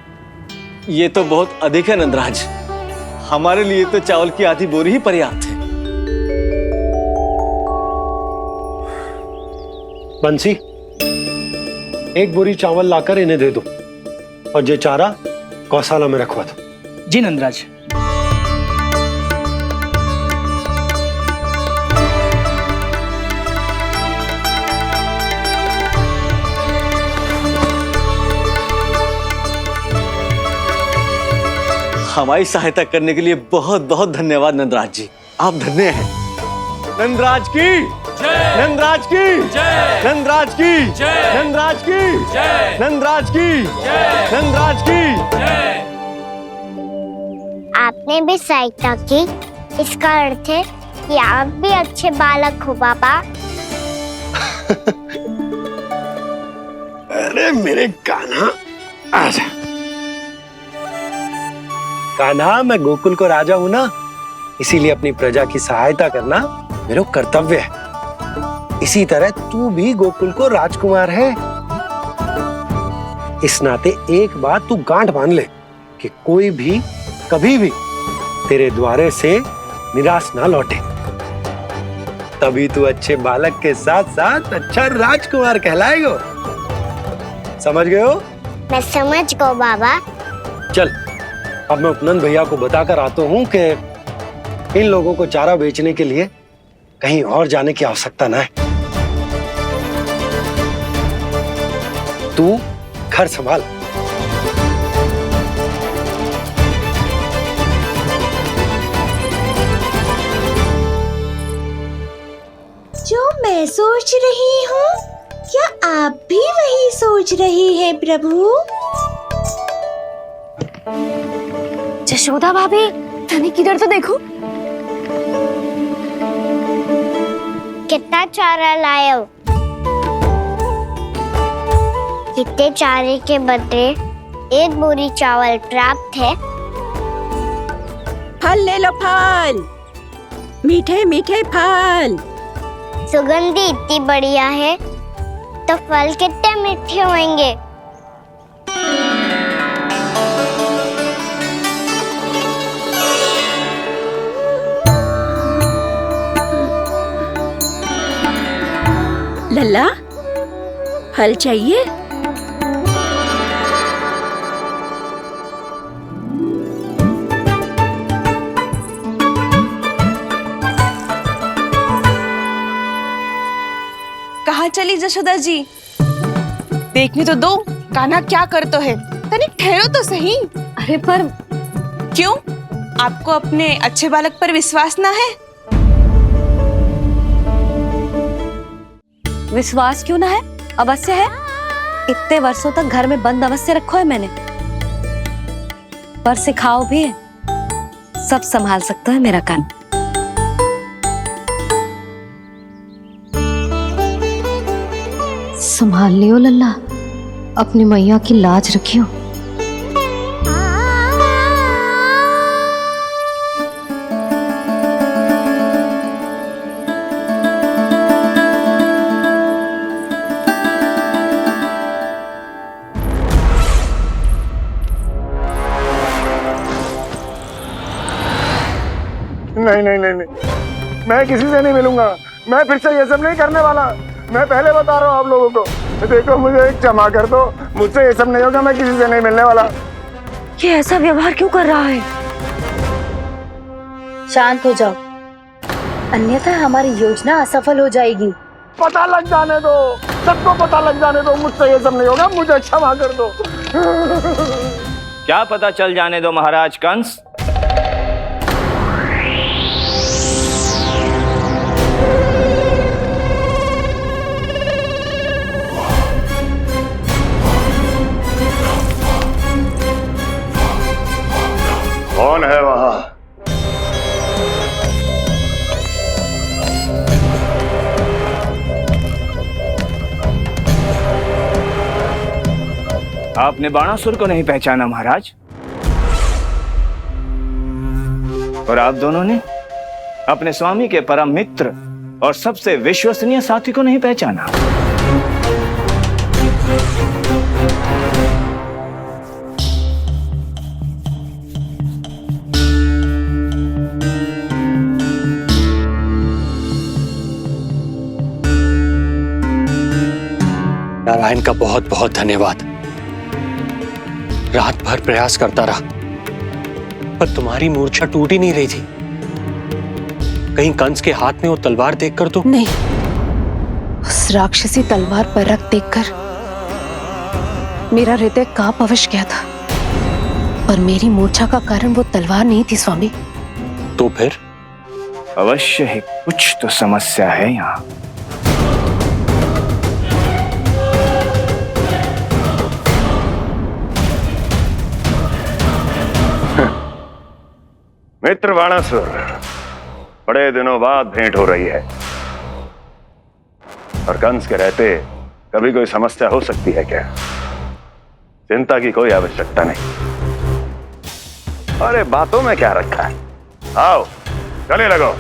ये तो बहुत अधिक है नंदराज। हमारे लिए तो चावल की आधी बोरी ही पर्याप्त है। बंसी, एक बोरी चावल लाकर इन्हें दे दो और ये चारा गौशाला में रखवा दो। जी नंदराज। हमारी सहायता करने के लिए बहुत बहुत धन्यवाद नंदराज जी। आप धन्य हैं। नंदराज की जय, नंदराज की जय, नंदराज की जय, नंदराज की जय, नंदराज की जय, नंदराज की जय। आपने भी सहायता की, इसका अर्थ है कि आप भी अच्छे बालक हो बाबा। अरे मेरे कान्हा, आजा। कान्हा, मैं गोकुल को राजा हूं ना, इसीलिए अपनी प्रजा की सहायता करना मेरा कर्तव्य है। इसी तरह तू भी गोकुल को राजकुमार है। इस नाते एक बात तू गांठ बांध ले कि कोई भी कभी भी तेरे द्वारे से निराश ना लौटे। तभी तू अच्छे बालक के साथ साथ अच्छा राजकुमार कहलाएगा। समझ गए हो? मैं समझ गया बाबा। चल, अब मैं उपनंद भैया को बताकर आता हूँ कि इन लोगों को चारा बेचने के लिए कहीं और जाने की आवश्यकता ना है। तू घर संभाल। जो मैं सोच रही हूँ, क्या आप भी वही सोच रही हैं प्रभु? यशोदा भाभी, तनिक किधर तो देखो। कितना चारा लाए हो? कितने चारे के बदले एक बोरी चावल प्राप्त है। फल ले लो, फल, मीठे मीठे फल। सुगंधी इतनी बढ़िया है तो फल कितने मीठे होंगे। लल्ला, फल चाहिए? कहाँ चली जशोदा जी? देखने तो दो कान्हा क्या करते है। तनिक ठहरो तो सही। अरे पर क्यों? आपको अपने अच्छे बालक पर विश्वास ना है? विश्वास क्यों ना है? अवश्य है। इतने वर्षों तक घर में बंद अवश्य रखो है मैंने, पर सिखाओ भी है। सब संभाल सकता है मेरा कान। संभाल लियो लल्ला, अपनी मैया की लाज रखियो। नहीं नहीं नहीं नहीं, मैं किसी से नहीं मिलूंगा। मैं फिर से ये सब नहीं करने वाला। मैं पहले बता रहा हूँ आप लोगों को। देखो, मुझे एक क्षमा कर दो, मुझसे ये सब नहीं होगा। मैं किसी से नहीं मिलने वाला। ये ऐसा व्यवहार क्यों कर रहा है? शांत हो जाओ, अन्यथा हमारी योजना असफल हो जाएगी। पता लग जाने दो, सबको पता लग जाने दो। मुझसे ये सब नहीं होगा, मुझे क्षमा कर दो। क्या पता चल जाने दो महाराज कंस? आपने बाणासुर को नहीं पहचाना महाराज, और आप दोनों ने अपने स्वामी के परम मित्र और सबसे विश्वसनीय साथी को नहीं पहचाना। नारायण का बहुत बहुत धन्यवाद। रात भर प्रयास करता रहा, पर तुम्हारी मूर्छा टूट ही नहीं रही थी। कहीं कंस के हाथ में वो तलवार देखकर तो नहीं, उस राक्षसी तलवार पर रख देखकर मेरा हृदय कांप अवश गया था, पर मेरी मूर्छा का कारण वो तलवार नहीं थी स्वामी। तो फिर? अवश्य ही कुछ तो समस्या है यहाँ। मित्र बाणासुर, बड़े दिनों बाद भेंट हो रही है, और कंस के रहते कभी कोई समस्या हो सकती है क्या? चिंता की कोई आवश्यकता नहीं। अरे बातों में क्या रखा है, आओ गले लगो।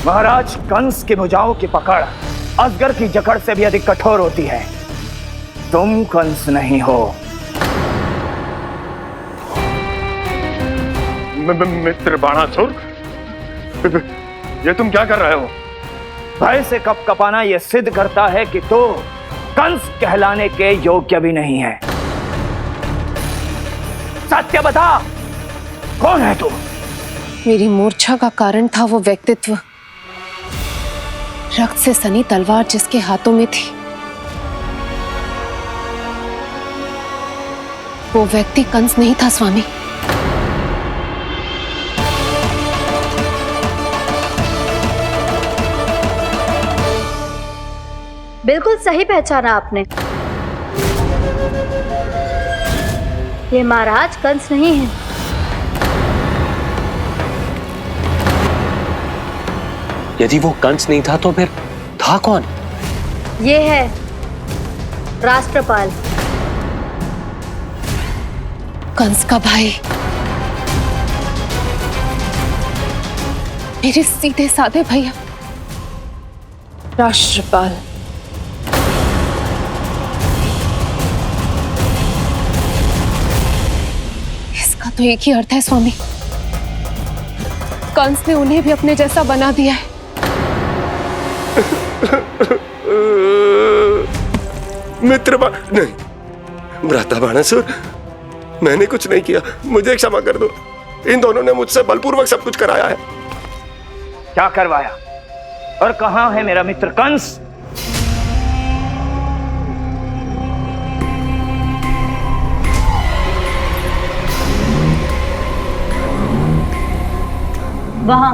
महाराज, कंस की भुजाओं की पकड़ अजगर की जकड़ से भी अधिक कठोर होती है। तुम कंस नहीं हो। मित्र बाणासुर, ये तुम क्या कर रहे हो? भय से कपकपाना यह सिद्ध करता है कि तो कंस कहलाने के योग्य भी नहीं है। सत्य बता, कौन है तू? मेरी मूर्छा का कारण था वो व्यक्तित्व, रक्त से सनी तलवार जिसके हाथों में थी। वो व्यक्ति कंस नहीं था स्वामी। बिल्कुल सही पहचाना आपने। ये महाराज कंस नहीं है। यदि वो कंस नहीं था तो फिर था कौन? ये है राष्ट्रपाल, कंस का भाई, मेरे सीधे साधे भैया राष्ट्रपाल। इसका तो एक ही अर्थ है स्वामी, कंस ने उन्हें भी अपने जैसा बना दिया है। मित्र नहीं, भ्राता बाणासुर, मैंने कुछ नहीं किया, मुझे क्षमा कर दो। इन दोनों ने मुझसे बलपूर्वक सब कुछ कराया है। क्या करवाया? और कहां है मेरा मित्र कंस? वहां।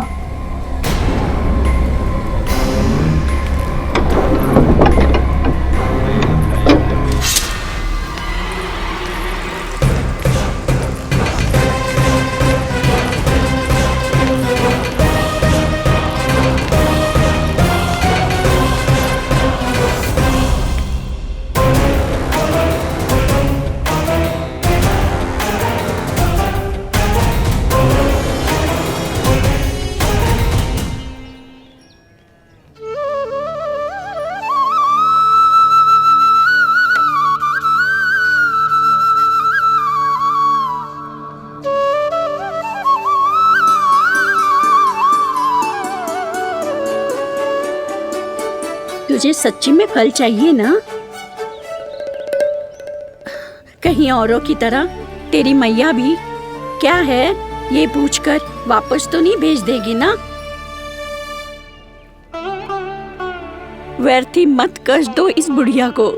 तुझे सच्ची में फल चाहिए ना? कहीं औरों की तरह तेरी मैया भी क्या है ये पूछकर वापस तो नहीं भेज देगी ना? व्यर्थ ही मत कष्ट दो इस बुढ़िया को।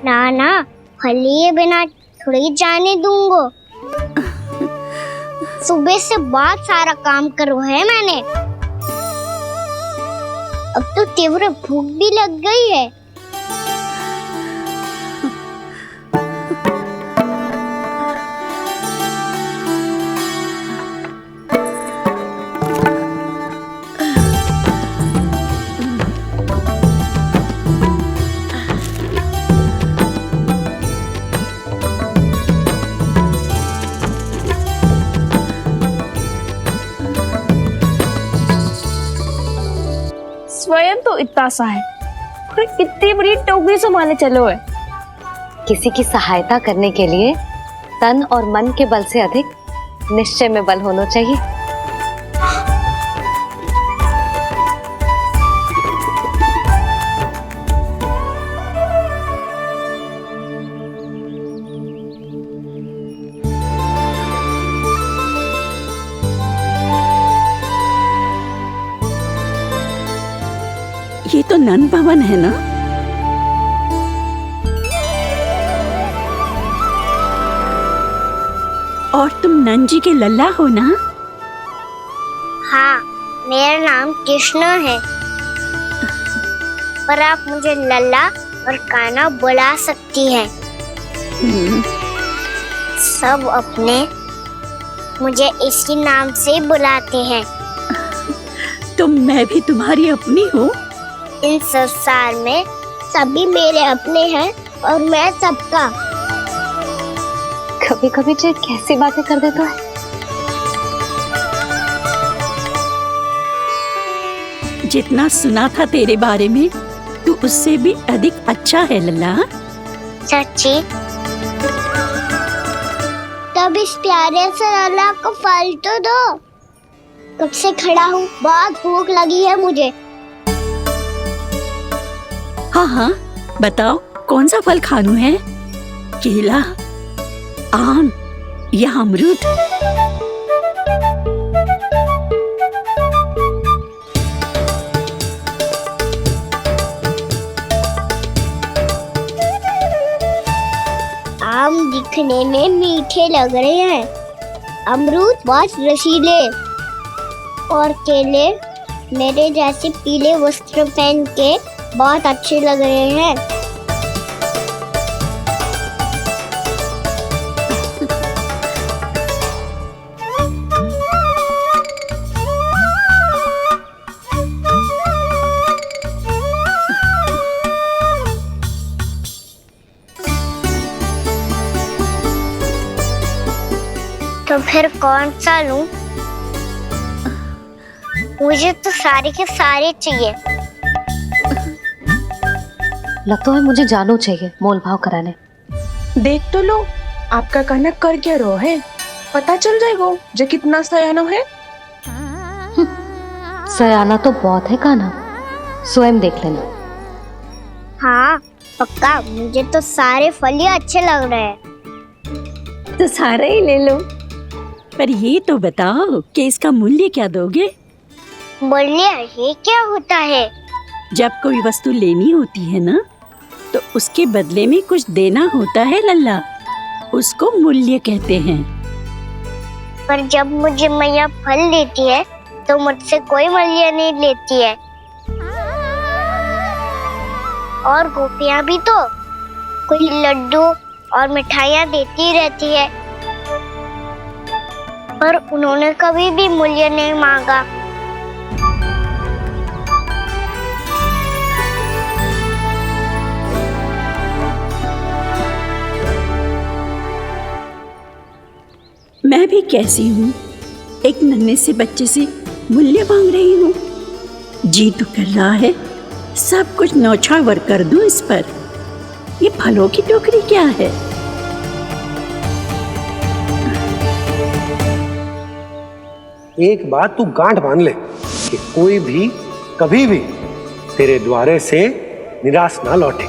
ना ना, फल लिए बिना थोड़ी जाने दूंगा। सुबह से बहुत सारा काम करो है मैंने। अब तो तीव्र भूख भी लग गई है। स्वयं तो इतना सा है, फिर कितनी बड़ी टोकरी संभाले चलो है। किसी की सहायता करने के लिए तन और मन के बल से अधिक निश्चय में बल होना चाहिए। ये तो नन भवन है ना? और तुम नन जी के लल्ला हो ना? हाँ, मेरा नाम कृष्ण है, पर आप मुझे लल्ला और कान्हा बुला सकती हैं। सब अपने मुझे इसी नाम से बुलाते हैं। तो मैं भी तुम्हारी अपनी हूँ। इन संसार में सभी मेरे अपने हैं और मैं सबका। कभी कभी जो कैसी बातें कर देता है। जितना सुना था तेरे बारे में, तू उससे भी अधिक अच्छा है लल्ला। सच्ची? तब इस प्यारे से लल्ला को फल तो दो। कब से खड़ा हूँ, बहुत भूख लगी है मुझे। हाँ हाँ, बताओ कौन सा फल खानू है? केला, आम या अमरूद? आम दिखने में मीठे लग रहे हैं, अमरूद बहुत रसीले और केले मेरे जैसे पीले वस्त्र पहन के बहुत अच्छे लग रहे हैं। तो फिर कौन सा लूं? मुझे तो सारे के सारे चाहिए। लगता है मुझे जानू चाहिए मोल भाव कराने। देख तो लो, आपका कान्हा कर क्या रहा है, पता चल जाएगा जो कितना सयाना है। सयाना तो बहुत है कान्हा, स्वयं देख लेना। हाँ पक्का, मुझे तो सारे फल ही अच्छे लग रहे हैं। तो सारे ही ले लो। पर ये तो बताओ कि इसका मूल्य क्या दोगे? मूल्य ये क्या होता है? जब कोई वस्तु लेनी होती है ना, तो उसके बदले में कुछ देना होता है लल्ला, उसको मूल्य कहते हैं। पर जब मुझे मैया फल देती है तो मुझसे कोई मूल्य नहीं लेती है। और गोपियां भी तो कोई लड्डू और मिठाइयाँ देती रहती है, पर उन्होंने कभी भी मूल्य नहीं मांगा। मैं भी कैसी हूँ, एक नन्हे से बच्चे से मूल्य मांग रही हूँ। जी तो कर रहा है सब कुछ न्यौछावर कर दूं इस पर। ये फलों की टोकरी क्या है? एक बात तू गांठ बांध ले कि कोई भी कभी भी तेरे द्वारे से निराश ना लौटे,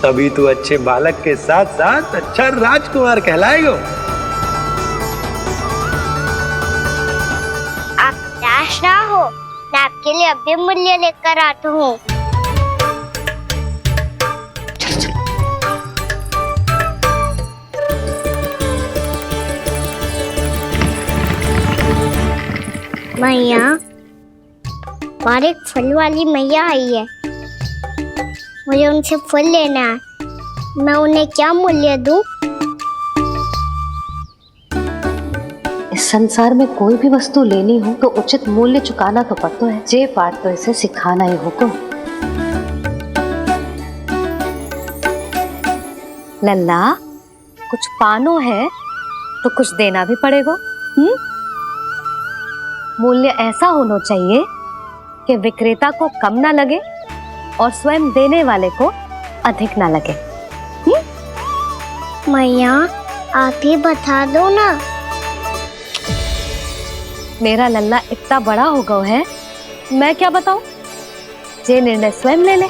तभी तू अच्छे बालक के साथ साथ अच्छा राजकुमार कहलाएगा। आप निराश ना हो, मैं आपके लिए अभी मूल्य लेकर आता हूँ। मैया, और एक फल वाली मैया आई है, मुझे उनसे फल लेना है। मैं उन्हें क्या मूल्य दूं? इस संसार में कोई भी वस्तु लेनी हो तो उचित मूल्य चुकाना तो पड़ता है। जे पाठ तो इसे सिखाना ही होगा। लल्ला, कुछ पानो है तो कुछ देना भी पड़ेगा। मूल्य ऐसा होना चाहिए कि विक्रेता को कम ना लगे और स्वयं देने वाले को अधिक ना लगे। मैया, आप ही बता दो ना। मेरा लल्ला इतना बड़ा हो गया है, मैं क्या बताऊं? जे निर्णय स्वयं ले ले।